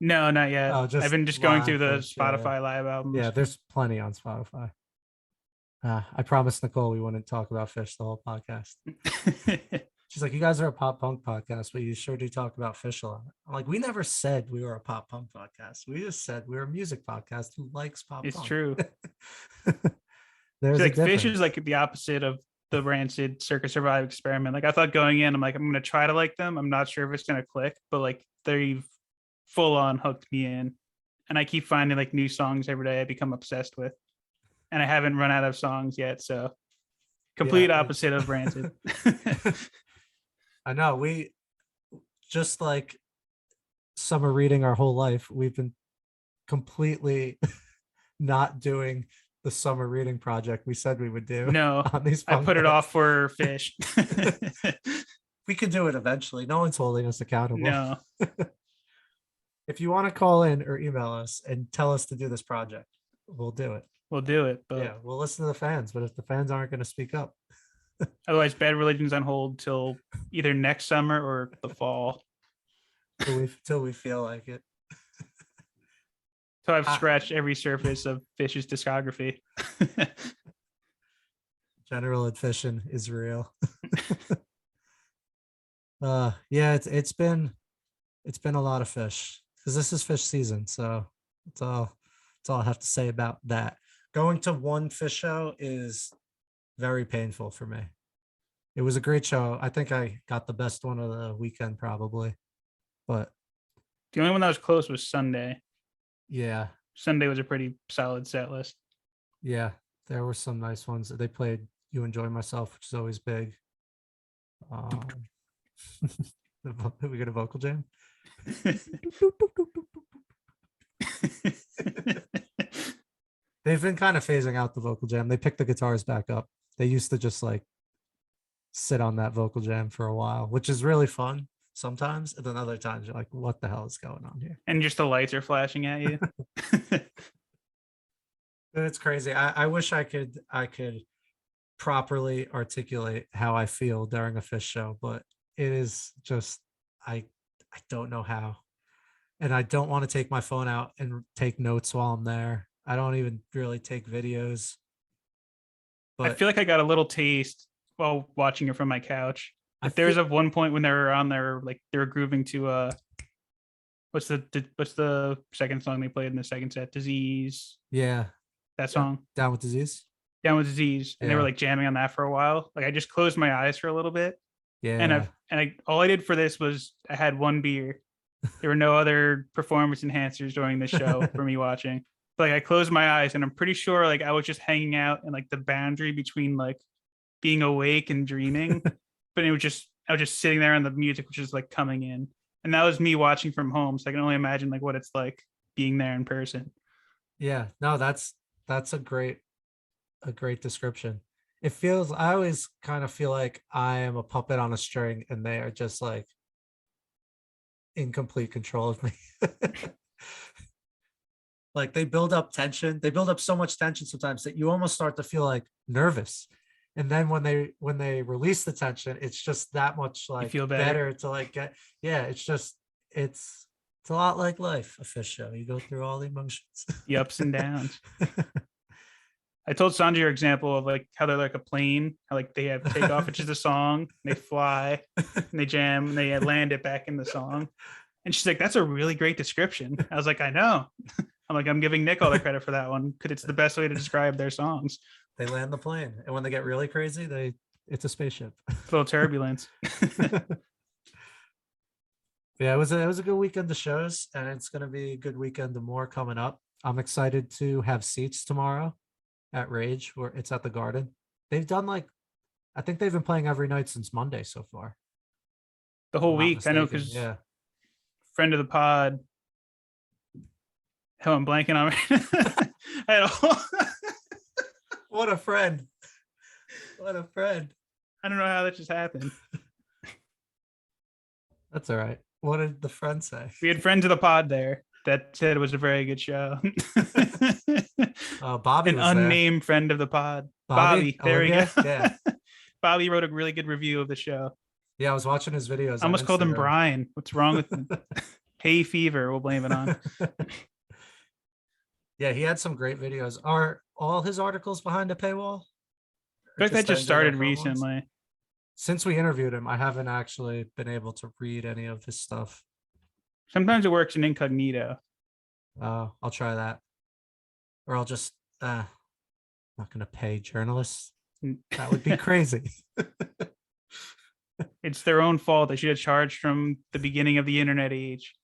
No, not yet. Oh, just I've been just going through the Phish, yeah. Spotify live albums. Yeah, there's plenty on Spotify. I promised Nicole we wouldn't talk about Phish the whole podcast. She's like, you guys are a pop punk podcast, but you sure do talk about Phish a lot. I'm like, we never said we were a pop punk podcast. We just said we were a music podcast who likes pop It's punk. true. There's like difference. Phish is like the opposite of the Rancid Circa Survive experiment. Like I thought going in, I'm like, I'm gonna try to like them. I'm not sure if it's gonna click, but like they've full on hooked me in. And I keep finding like new songs every day I become obsessed with. And I haven't run out of songs yet. So complete opposite of Rancid. I know, we just like summer reading our whole life, we've been completely not doing the summer reading project we said we would do No, on these I put it podcasts. off for Phish. We can do it eventually. No one's holding us accountable. No, If you want to call in or email us and tell us to do this project, we'll do it. we'll do it. But Yeah, we'll listen to the fans. But if the fans aren't going to speak up, otherwise, Bad Religion's on hold till either next summer or the fall. till we feel like it. So I've scratched every surface of Phish's discography. General AdPhishion is real. Yeah, it's been a lot of Phish because this is Phish season. So that's all I have to say about that. Going to one Phish show is very painful for me. It was a great show. I think I got the best one of the weekend probably, but The only one that was close was Sunday. yeah, Sunday was a pretty solid set list. yeah, there were some nice ones. They played "You Enjoy Myself," which is always big. We get a vocal jam. They've been kind of phasing out the vocal jam. They picked the guitars back up. They used to just like sit on that vocal jam for a while, which is really fun sometimes. And then other times you're like, what the hell is going on here? And just the lights are flashing at you. It's crazy. I wish I could properly articulate how I feel during a Phish show, but it is just I don't know how. And I don't want to take my phone out and take notes while I'm there. I don't even really take videos. I But feel like I got a little taste while watching it from my couch. I Like there's feel- a one point when they were on there, like they were grooving to what's the second song they played in the second set? Disease. yeah, That song. Down with Disease. Down with Disease. And they were Yeah. like jamming on that for a while. Like I just closed my eyes for a little bit. Yeah. And all I did for this was I had one beer. There were no other performance enhancers during the show for me watching. But like I closed my eyes and I'm pretty sure like I was just hanging out in like the boundary between like being awake and dreaming. But I was just sitting there and the music was just like coming in. And that was me watching from home. So I can only imagine like what it's like being there in person. Yeah. No, that's a great description. It feels I always kind of feel like I am a puppet on a string and they are just like in complete control of me. Like they build up tension. They build up so much tension sometimes that you almost start to feel like nervous. And then when they release the tension, it's just that much like feel better. to like get it's a lot like life, a Phish show. You go through all the emotions. The ups and downs. I told Sandra your example of like how they're like a plane, how like they have takeoff, which is a song, they fly and they jam and they land it back in the song. And she's like, that's a really great description. I was like, I know. I'm like, I'm giving Nick all the credit for that one because it's the best way to describe their songs. They land the plane. And when they get really crazy, it's a spaceship. A little turbulence. Yeah, it was a good weekend of shows, and it's gonna be a good weekend of more coming up. I'm excited to have seats tomorrow at Rage, where it's at the Garden. They've done like I think they've been playing every night since Monday so far. The whole I'm not week. I know mistaken. because Yeah. friend of the pod. Hell, I'm blanking on it. I don't, What a friend. What a friend. I don't know how that just happened. That's all right. What did the friend say? We had friends of the pod there that said it was a very good show. Bobby An was there. unnamed friend of the pod. Bobby. There we go. Olivia? Yeah. Bobby wrote a really good review of the show. Yeah, I was watching his videos. I almost called him Instagram. Brian. What's wrong with him? Hay fever. We'll blame it on. Yeah, he had some great videos. Are all his articles behind a paywall? I think that just started individual ones? recently. Since we interviewed him, I haven't actually been able to read any of his stuff. Sometimes it works in incognito. I'll try that. Or I'll just not gonna pay journalists. That would be crazy. It's their own fault. They should have charged from the beginning of the internet age.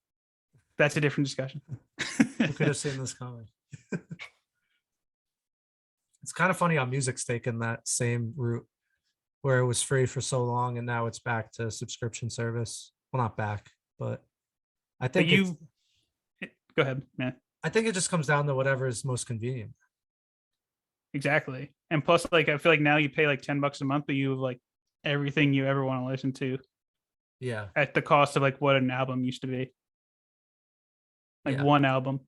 That's a different discussion. Who could have seen this coming? It's kind of funny how music's taken that same route where it was free for so long and now it's back to subscription service. Well, not back, but I But think you, go ahead, man. I think it just comes down to whatever is most convenient. Exactly. And plus, like, I feel like now you pay like $10 a month, but you have like everything you ever want to listen to Yeah, at the cost of like what an album used to be. Like yeah, one album.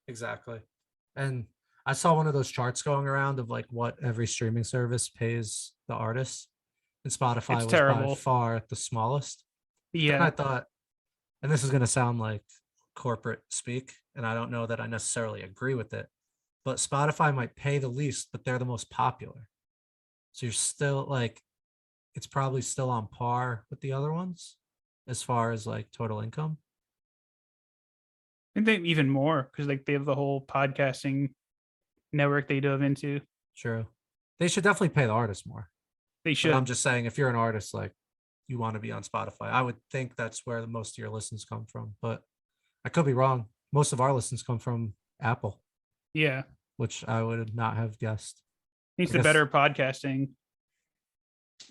exactly. And I saw one of those charts going around of like what every streaming service pays the artists, and It's Spotify was by terrible. far the smallest. Then I Yeah. thought, and this is going to sound like corporate speak, and I don't know that I necessarily agree with it, but Spotify might pay the least, but they're the most popular. So you're still like, it's probably still on par with the other ones as far as like total income. I think they even more because like they have the whole podcasting network they dove into. True. They should definitely pay the artist more. They But I'm should. just saying, if you're an artist, like you want to be on Spotify, I would think that's where the most of your listens come from. But I could be wrong. Most of our listens come from Apple, Yeah. which I would not have guessed. Needs I the guess better podcasting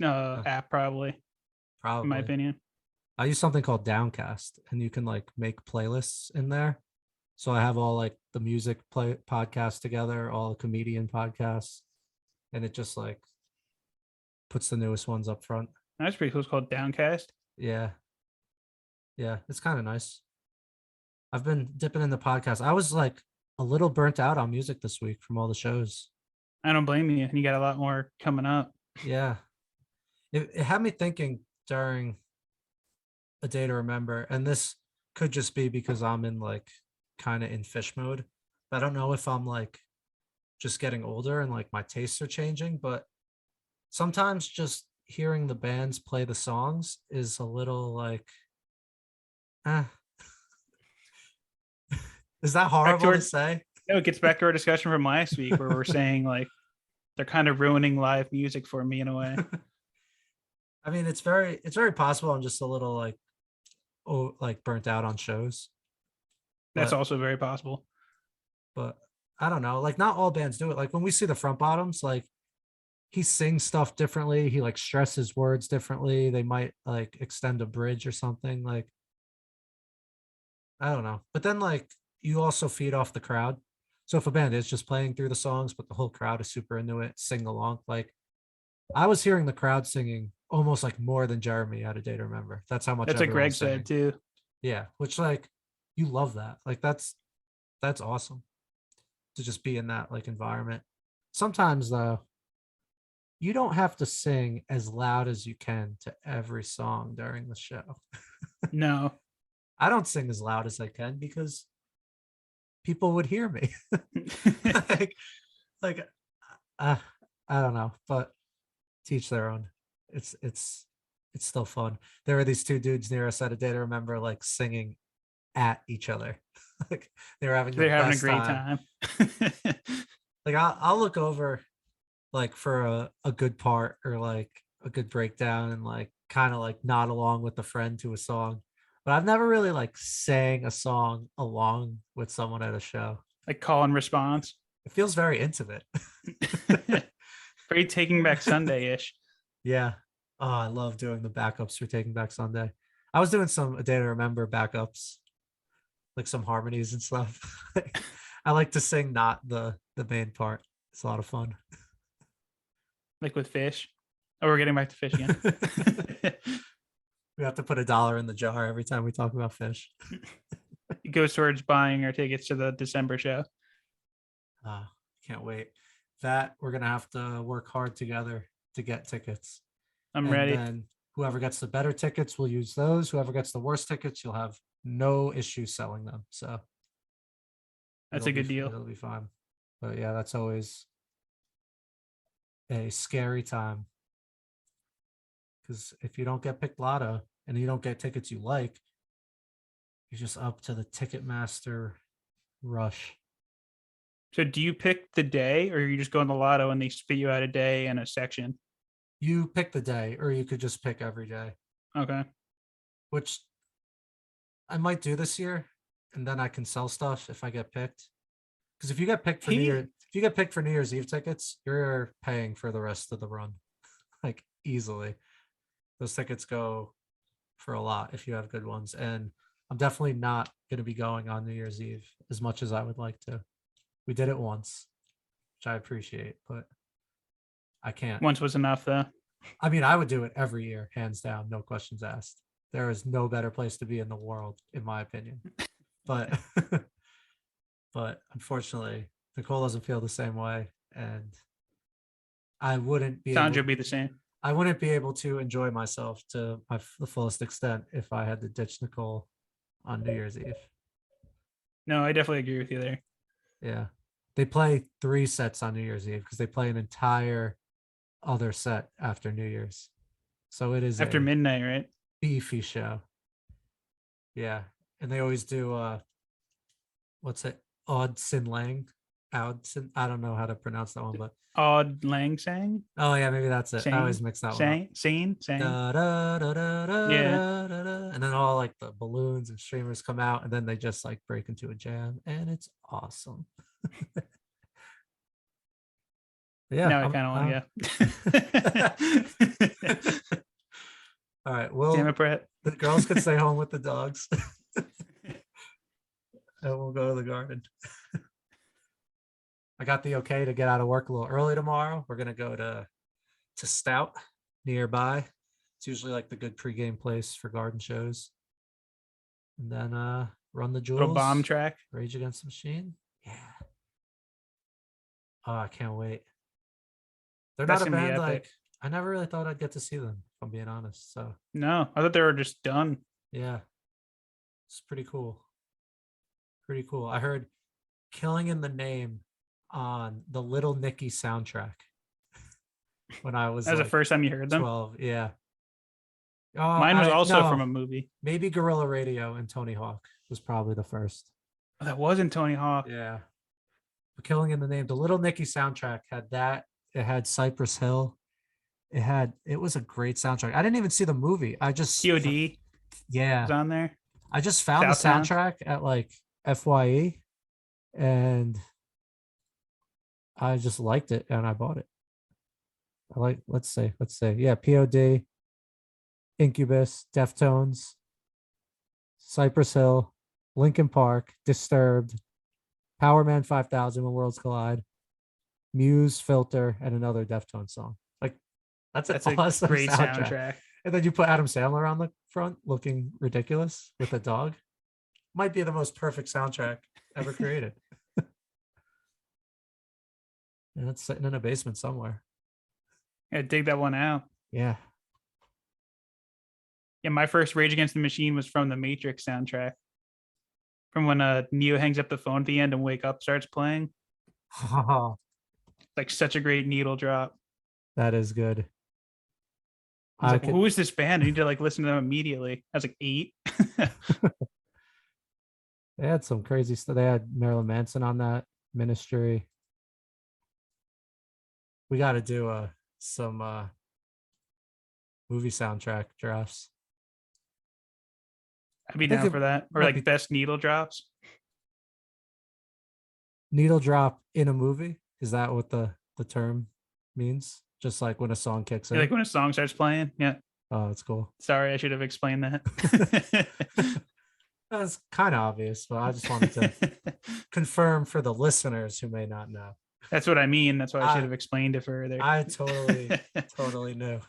uh, app, probably, in my probably. opinion. I use something called Downcast, and you can like make playlists in there. So I have all like the music play podcasts together, all the comedian podcasts, and it just like puts the newest ones up front. That's pretty cool. It's called Downcast. Yeah, yeah, it's kind of nice. I've been dipping in the podcast. I was like a little burnt out on music this week from all the shows. I don't blame you. And you got a lot more coming up. Yeah, it had me thinking during A Day to Remember, and this could just be because I'm in like kind of in Phish mode. I don't know if I'm like just getting older and like my tastes are changing, but sometimes just hearing the bands play the songs is a little like, eh. Is that Back to horrible to our, say? it gets back to our discussion from last week where we're saying like they're kind of ruining live music for me in a way. I mean, it's very possible I'm just a little like, oh, like burnt out on shows, That's but also very possible. but I don't know. Like, not all bands do it. Like when we see the front bottoms, like he sings stuff differently. He like stresses words differently. They might like extend a bridge or something. Like, I don't know. But then like you also feed off the crowd. So if a band is just playing through the songs, but the whole crowd is super into it, sing along. Like I was hearing the crowd singing almost like more than Jeremy had A Day to Remember. That's how much That's what everyone Greg was said singing. too. Yeah, which like you love that. Like that's awesome to just be in that like environment. Sometimes though, you don't have to sing as loud as you can to every song during the show. No. I don't sing as loud as I can because people would hear me. like, like uh, I don't know, but teach their own. It's still fun. There were these two dudes near us at A Day to Remember, like singing at each other. Like they were having the They're having a best great time. time. Like I'll look over like for a good part or like a good breakdown and like kind of like nod along with a friend to a song. But I've never really like sang a song along with someone at a show. Like call and response. It feels very intimate. Very Taking Back Sunday ish. Yeah. Oh, I love doing the backups for Taking Back Sunday. I was doing some A Day to Remember backups, like some harmonies and stuff. I like to sing not the main part. It's a lot of fun. Like with Phish. Oh, we're getting back to Phish again. We have to put $1 in the jar every time we talk about Phish. It goes towards buying our tickets to the December show. Can't wait. That we're gonna have to work hard together to get tickets. I'm And ready. then whoever gets the better tickets will use those. Whoever gets the worst tickets, you'll have no issue selling them. So That's a good deal. It'll be fine. But yeah, that's always a scary time. Because if you don't get picked lotto and you don't get tickets you like, you're just up to the Ticketmaster rush. So do you pick the day or you just go in the lotto and they spit you out a day and a section? You pick the day, or you could just pick every day, Okay. which I might do this year, and then I can sell stuff if I get picked. Because if you get picked for if you get picked for New Year's Eve tickets, you're paying for the rest of the run, like easily. Those tickets go for a lot if you have good ones, and I'm definitely not going to be going on New Year's Eve as much as I would like to. We did it once, which I appreciate, but I can't. Once was enough, though. I mean, I would do it every year, hands down, no questions asked. There is no better place to be in the world, in my opinion. But but unfortunately, Nicole doesn't feel the same way, and I wouldn't be Sandra able. would be the same. I wouldn't be able to enjoy myself to the fullest extent if I had to ditch Nicole on New Year's Eve. No, I definitely agree with you there. Yeah. They play 3 sets on New Year's Eve because they play an entire other set after New Year's. So it is After a midnight, right? beefy show. Yeah. And they always do what's it? Odd Sin Lang. Odd Sin. I don't know how to pronounce that one, but Odd Lang sang? oh yeah, maybe that's it. I Sang? always mix that one up. Sang? Da, da, da, da, da, Yeah. da, da, da. And then all like the balloons and streamers come out, and then they just like break into a jam, and it's awesome. Yeah. Now I kind of want to go. All right. Well, Damn it, Brett. the girls can stay home with the dogs, and we'll go to the garden. I got the okay to get out of work a little early tomorrow. We're gonna go to Stout nearby. It's usually like the good pregame place for garden shows. And then run the jewels. Little bomb track. Rage Against the Machine. Yeah. Oh, I can't wait. They're That's not a gonna be band epic. like I never really thought I'd get to see them, if I'm being honest. So No, I thought they were just done. yeah. It's pretty cool. Pretty cool. I heard Killing in the Name on the Little Nicky soundtrack when I was That was like the first time you heard them. 12. Yeah. Mine was also no, from a movie. maybe Gorilla Radio and Tony Hawk was probably the first. Oh, that wasn't Tony Hawk. Yeah. But Killing in the Name, the Little Nicky soundtrack had that. It had Cypress Hill. It was a great soundtrack. I didn't even see the movie. I just POD yeah. was on there. I just found the Southtown. soundtrack at like FYE and I just liked it and I bought it. I like let's say, yeah, POD, Incubus, Deftones, Cypress Hill, Linkin Park, Disturbed, Power Man 5000 When Worlds Collide, Muse, Filter, and another Deftones song. Like that's an awesome great soundtrack. soundtrack. And then you put Adam Sandler on the front looking ridiculous with a dog. Might be the most perfect soundtrack ever created. And it's sitting in a basement somewhere. Yeah, dig that one out. Yeah. Yeah, my first Rage Against the Machine was from the Matrix soundtrack. From when Neo hangs up the phone at the end and Wake Up starts playing. Like such a great needle drop. That is good. I was like, who is this band? I need to like listen to them immediately. I was like 8. They had some crazy stuff. They had Marilyn Manson on that, Ministry. We got to do some movie soundtrack drafts. I'd be down for that. Or like best needle drops. Needle drop in a movie? Is that what the term means? Just like when a song kicks in? Like when a song starts playing? Yeah. Oh, that's cool. Sorry, I should have explained that. That's kind of obvious, but I just wanted to confirm for the listeners who may not know. That's what I mean. That's why I should have explained it further. I totally knew.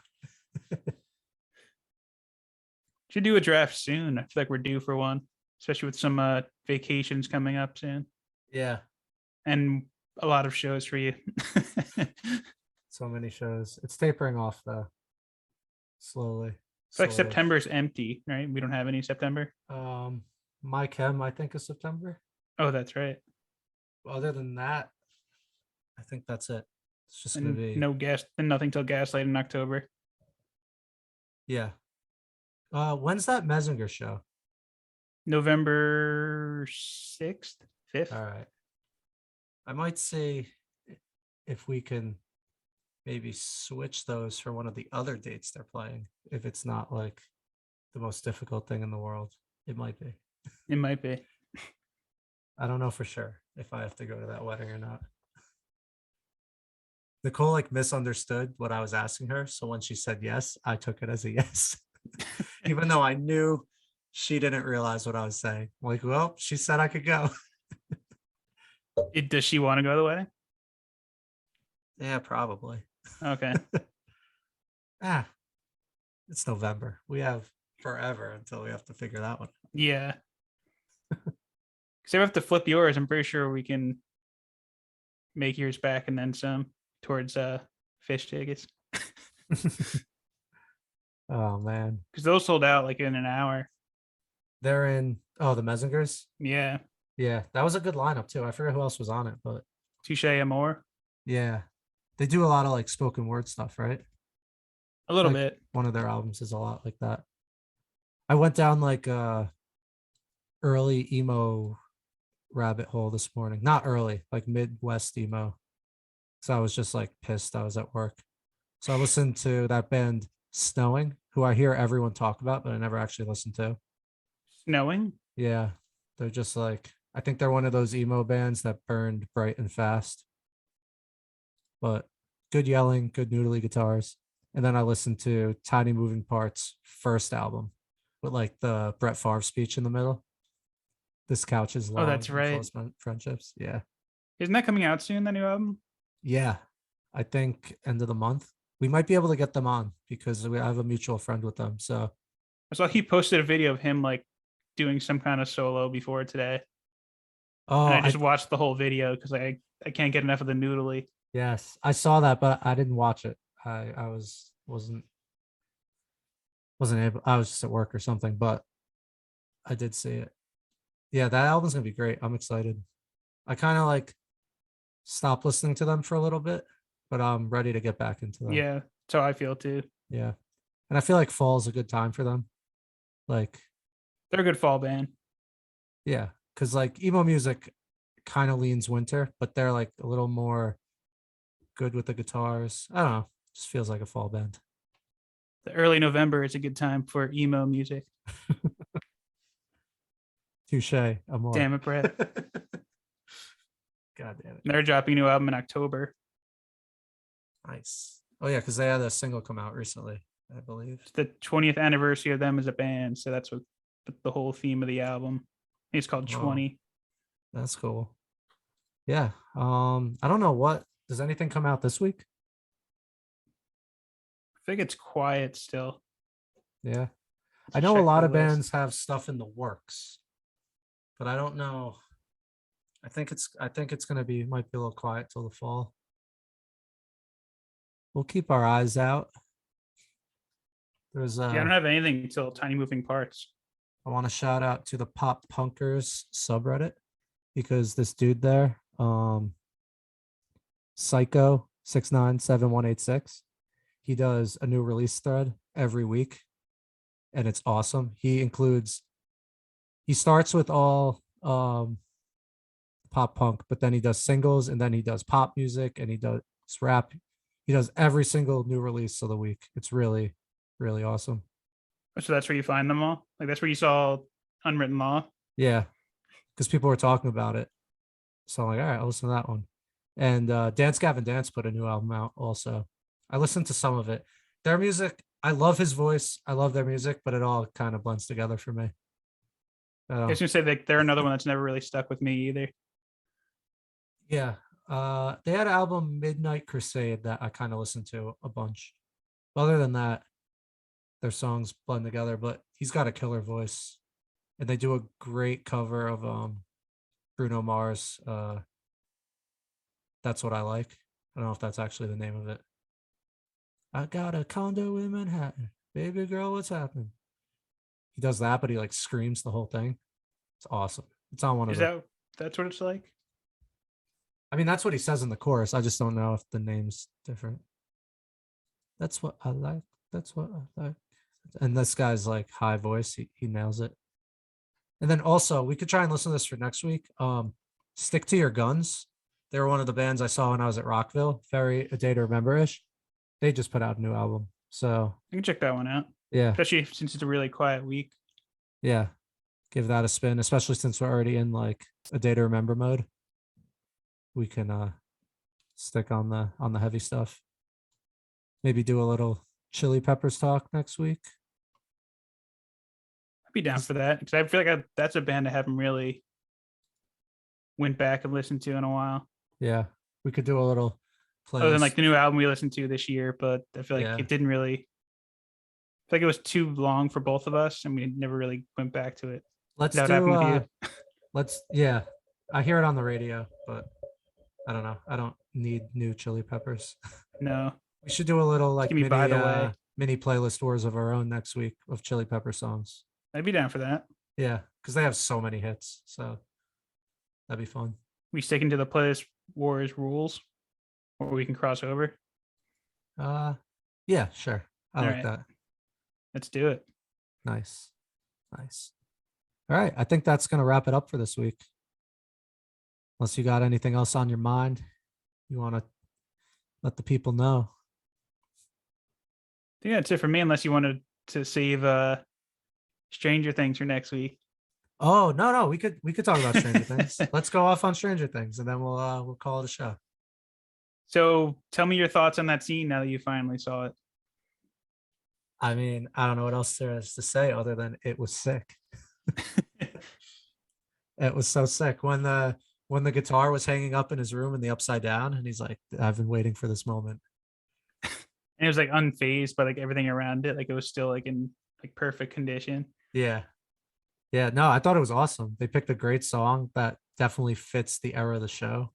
Should do a draft soon. I feel like we're due for one, especially with some vacations coming up soon. Yeah. And a lot of shows for you. So many shows. It's tapering off though. Slowly. It's like September's empty, right? We don't have any September. My Chem, I think, is September. Oh, that's right. Other than that, I think that's it. It's just gonna be nothing till Gaslight in October. Yeah. When's that Messinger show? November 6th, 5th. All right. I might see if we can maybe switch those for one of the other dates they're playing. If it's not like the most difficult thing in the world, it might be. It might be. I don't know for sure if I have to go to that wedding or not. Nicole like misunderstood what I was asking her. So when she said yes, I took it as a yes. Even though I knew she didn't realize what I was saying. I'm like, well, she said I could go. Does she want to go to the wedding? Yeah, probably. Okay. Ah, it's November. We have forever until we have to figure that one out. Yeah. Because I have to flip yours. I'm pretty sure we can make yours back and then some towards Phish tickets. Oh man. Because those sold out like in an hour. They're in the Messengers. Yeah. Yeah, that was a good lineup too. I forget who else was on it, but Touche Amore. yeah. They do a lot of like spoken word stuff, right? A little Like bit. one of their albums is a lot like that. I went down like early emo rabbit hole this morning. Not early, like Midwest emo. So I was just like pissed I was at work. So I listened to that band Snowing, who I hear everyone talk about, but I never actually listened to. Snowing. Yeah. They're just like, I think they're one of those emo bands that burned bright and fast. But good yelling, good noodly guitars. And then I listened to Tiny Moving Parts' first album with like the Brett Favre speech in the middle. This couch is Oh, long that's and full right. of friendships. Yeah. Isn't that coming out soon? The new album. Yeah. I think end of the month. We might be able to get them on because I have a mutual friend with them. So I saw he posted a video of him like doing some kind of solo before today, and oh I I just watched the whole video because I can't get enough of the noodly. yes, I saw that, but I didn't watch it. I wasn't able, I was just at work or something, but I did see it. Yeah, that album's gonna be great. I'm excited. I kind of like stopped listening to them for a little bit, but I'm ready to get back into them. Yeah, so I feel too. Yeah. And I feel like fall's a good time for them. Like, They're a good fall band. yeah, because like emo music kind of leans winter, but they're like a little more good with the guitars. I don't know. Just feels like a fall band. The early November is a good time for emo music. Touche, amor. Damn it, Brett. God damn it. They're dropping a new album in October. Nice. Oh yeah, because they had a single come out recently, I believe. It's the 20th anniversary of them as a band, so that's what the whole theme of the album. It's called Oh, 20. that's cool. Yeah. I don't know what does anything come out this week? I think it's quiet still. Yeah. Let's I know a check the lot of list. bands have stuff in the works, but I don't know. I think it's gonna be might be a little quiet till the fall. We'll keep our eyes out. There's Yeah, I don't have anything until Tiny Moving Parts. I want to shout out to the Pop Punkers subreddit because this dude there, Psycho 697-186, he does a new release thread every week, and it's awesome. He starts with all pop punk, but then he does singles, and then he does pop music, and he does rap. He does every single new release of the week. It's really, really awesome. So that's where you find them all. Like that's where you saw Unwritten Law. Yeah, because people were talking about it. So I'm like, all right, I'll listen to that one. And Dance Gavin Dance put a new album out also. I listened to some of it. Their music, I love his voice. I love their music, but it all kind of blends together for me. I was gonna say that they're another one that's never really stuck with me either. Yeah. They had an album Midnight Crusade that I kind of listened to a bunch. Other than that, their songs blend together, but he's got a killer voice. And they do a great cover of Bruno Mars. That's What I Like. I don't know if that's actually the name of it. I got a condo in Manhattan. Baby girl, what's happening? He does that, but he like screams the whole thing. It's awesome. It's on one of Is the. that's what it's like? I mean, that's what he says in the chorus. I just don't know if the name's different. That's what I like. That's what I like. And this guy's like high voice. He nails it. And then also, we could try and listen to this for next week. Stick to Your Guns. They were one of the bands I saw when I was at Rockville. Very A Day to Remember-ish. They just put out a new album. So I can check that one out. yeah, Especially since it's a really quiet week. yeah. Give that a spin, especially since we're already in like A Day to Remember mode. We can stick on the heavy stuff. Maybe do a little Chili Peppers talk next week. I'd be down for that because I feel like that's a band I haven't really went back and listened to in a while. Yeah, we could do a little other than playlist. like the new album we listened to this year, but I feel like Yeah. it didn't really. I feel like it was too long for both of us, and we never really went back to it. Is Let's that what do happened with you? yeah. I hear it on the radio, but I don't know. I don't need new Chili Peppers. No, We should do a little it's like gonna be by the way. mini playlist wars of our own next week of Chili Pepper songs. I'd be down for that. Yeah, because they have so many hits, so that'd be fun. We sticking to the playlist wars rules, or we can cross over. Uh, yeah, sure. I All like right, that. let's do it. Nice, nice. All right, I think that's gonna wrap it up for this week. Unless you got anything else on your mind, you want to let the people know. I think that's it for me. Unless you wanted to save Stranger Things for next week. Oh no, we could talk about Stranger Things. Let's go off on Stranger Things, and then we'll call it a show. So tell me your thoughts on that scene now that you finally saw it. I mean, I don't know what else there is to say other than it was sick. It was so sick when the guitar was hanging up in his room in the upside down, and he's like, "I've been waiting for this moment." And it was like unfazed by like everything around it. Like it was still like in like perfect condition. Yeah, yeah. No, I thought it was awesome. They picked a great song that definitely fits the era of the show,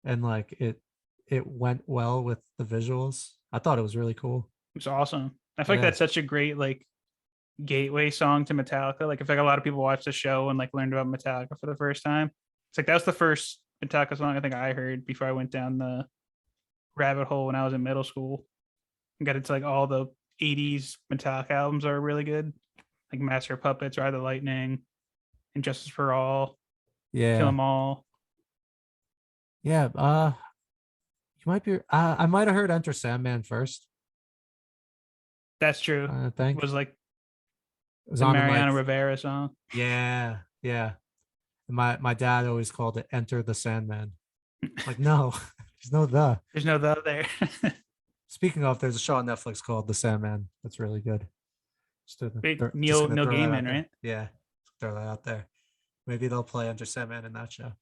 and like it went well with the visuals. I thought it was really cool. It was awesome. I feel like Yeah. that's such a great like gateway song to Metallica. Like I feel like a lot of people watched the show and like learned about Metallica for the first time. It's like that was the first Metallica song I think I heard before I went down the rabbit hole when I was in middle school and got into like all the 80s Metallica albums are really good. Like Master of Puppets, Ride the Lightning, and Justice for All, Kill Yeah, 'Em All. yeah. You might be. I might have heard Enter Sandman first. That's true. I It think was like it was the on in like Mariano Rivera song. yeah, yeah. My dad always called it Enter the Sandman. Like, no, there's no the. There's no the there. Speaking of, there's a show on Netflix called The Sandman. That's really good. Wait, Just Neil gonna throw that out Gaiman, there. right? Yeah, throw that out there. Maybe they'll play Enter Sandman in that show.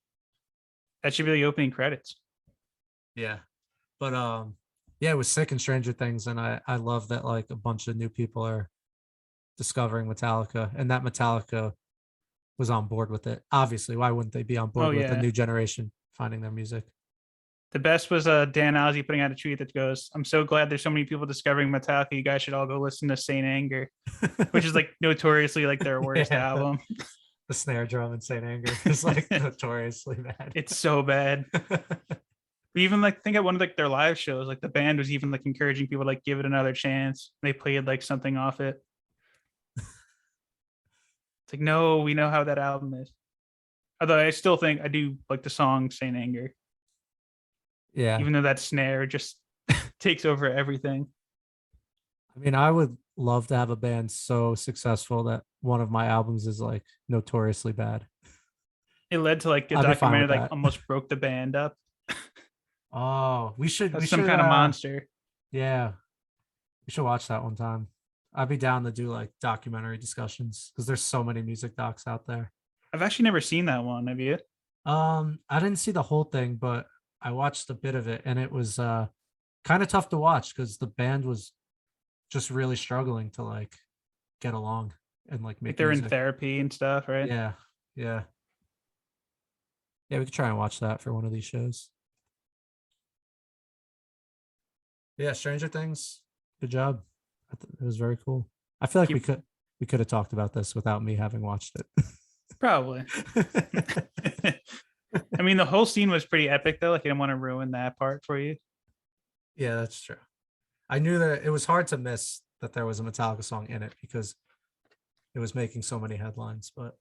That should be the opening credits. Yeah, but yeah, it was sick in Stranger Things, and I love that like a bunch of new people are discovering Metallica, and that Metallica was on board with it. Obviously, why wouldn't they be on board Oh with a yeah. new generation finding their music? The best was Dan Ozzy putting out a tweet that goes, "I'm so glad there's so many people discovering Metallica. You guys should all go listen to Saint Anger," which is like notoriously like their worst Yeah, album. the snare drum in Saint Anger is like notoriously bad. It's so bad. Even like think at one of like their live shows, like the band was even like encouraging people to like give it another chance. They played like something off it. It's like, no, we know how that album is. Although I still think I do like the song Saint Anger, Yeah, even though that snare just takes over everything. I mean, I would love to have a band so successful that one of my albums is like notoriously bad. It led to like a I'd be fine documentary with like that. almost broke the band up. Oh, we That's some should kind of monster. yeah, we should watch that one time. I'd be down to do like documentary discussions because there's so many music docs out there. I've actually never seen that one. Have you? I didn't see the whole thing, but I watched a bit of it, and it was kind of tough to watch because the band was just really struggling to like get along and like Like make they're in music. therapy and stuff, right? Yeah, yeah, yeah. We could try and watch that for one of these shows. Yeah, Stranger Things. Good job. It was very cool. I feel like Keep- we could have talked about this without me having watched Probably. it. I mean, the whole scene was pretty epic though. Like I didn't want to ruin that part for you. Yeah, that's true. I knew that it was hard to miss that there was a Metallica song in it because it was making so many headlines, but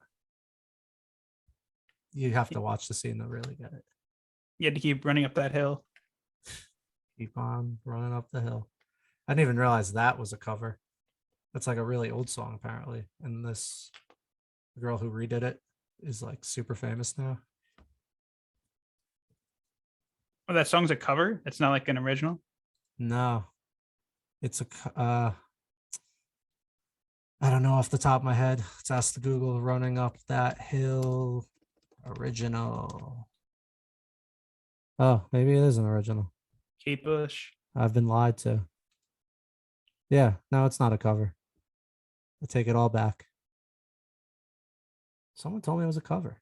you have to watch the scene to really get it. You had to keep running up that hill. Keep on running up the hill. I didn't even realize that was a cover. That's like a really old song, apparently. And this girl who redid it is like super famous now. Oh, that song's a cover. It's not like an original. No, it's I don't know off the top of my head. Let's ask the Google. Running up that hill original. Oh, maybe it is an original. Kate Bush. I've been lied to. Yeah, no, it's not a cover. I take it all back. Someone told me it was a cover.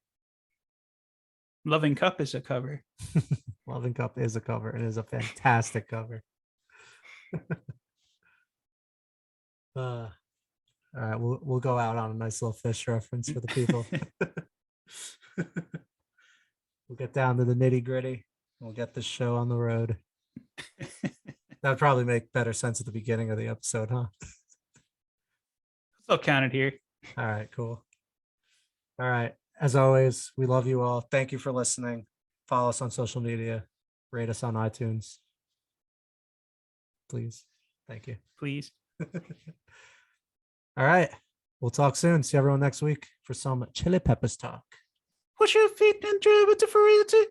Loving Cup is a cover. Loving Cup is a cover. It is a fantastic cover. All right, we'll go out on a nice little Phish reference for the people. We'll get down to the nitty gritty. We'll get this show on the road. That'd probably make better sense at the beginning of the episode, huh? Still counted here. All right, cool. All right. As always, we love you all. Thank you for listening. Follow us on social media. Rate us on iTunes. Please. Thank you. Please. All right. We'll talk soon. See everyone next week for some Chili Peppers talk. Push your feet and drive it to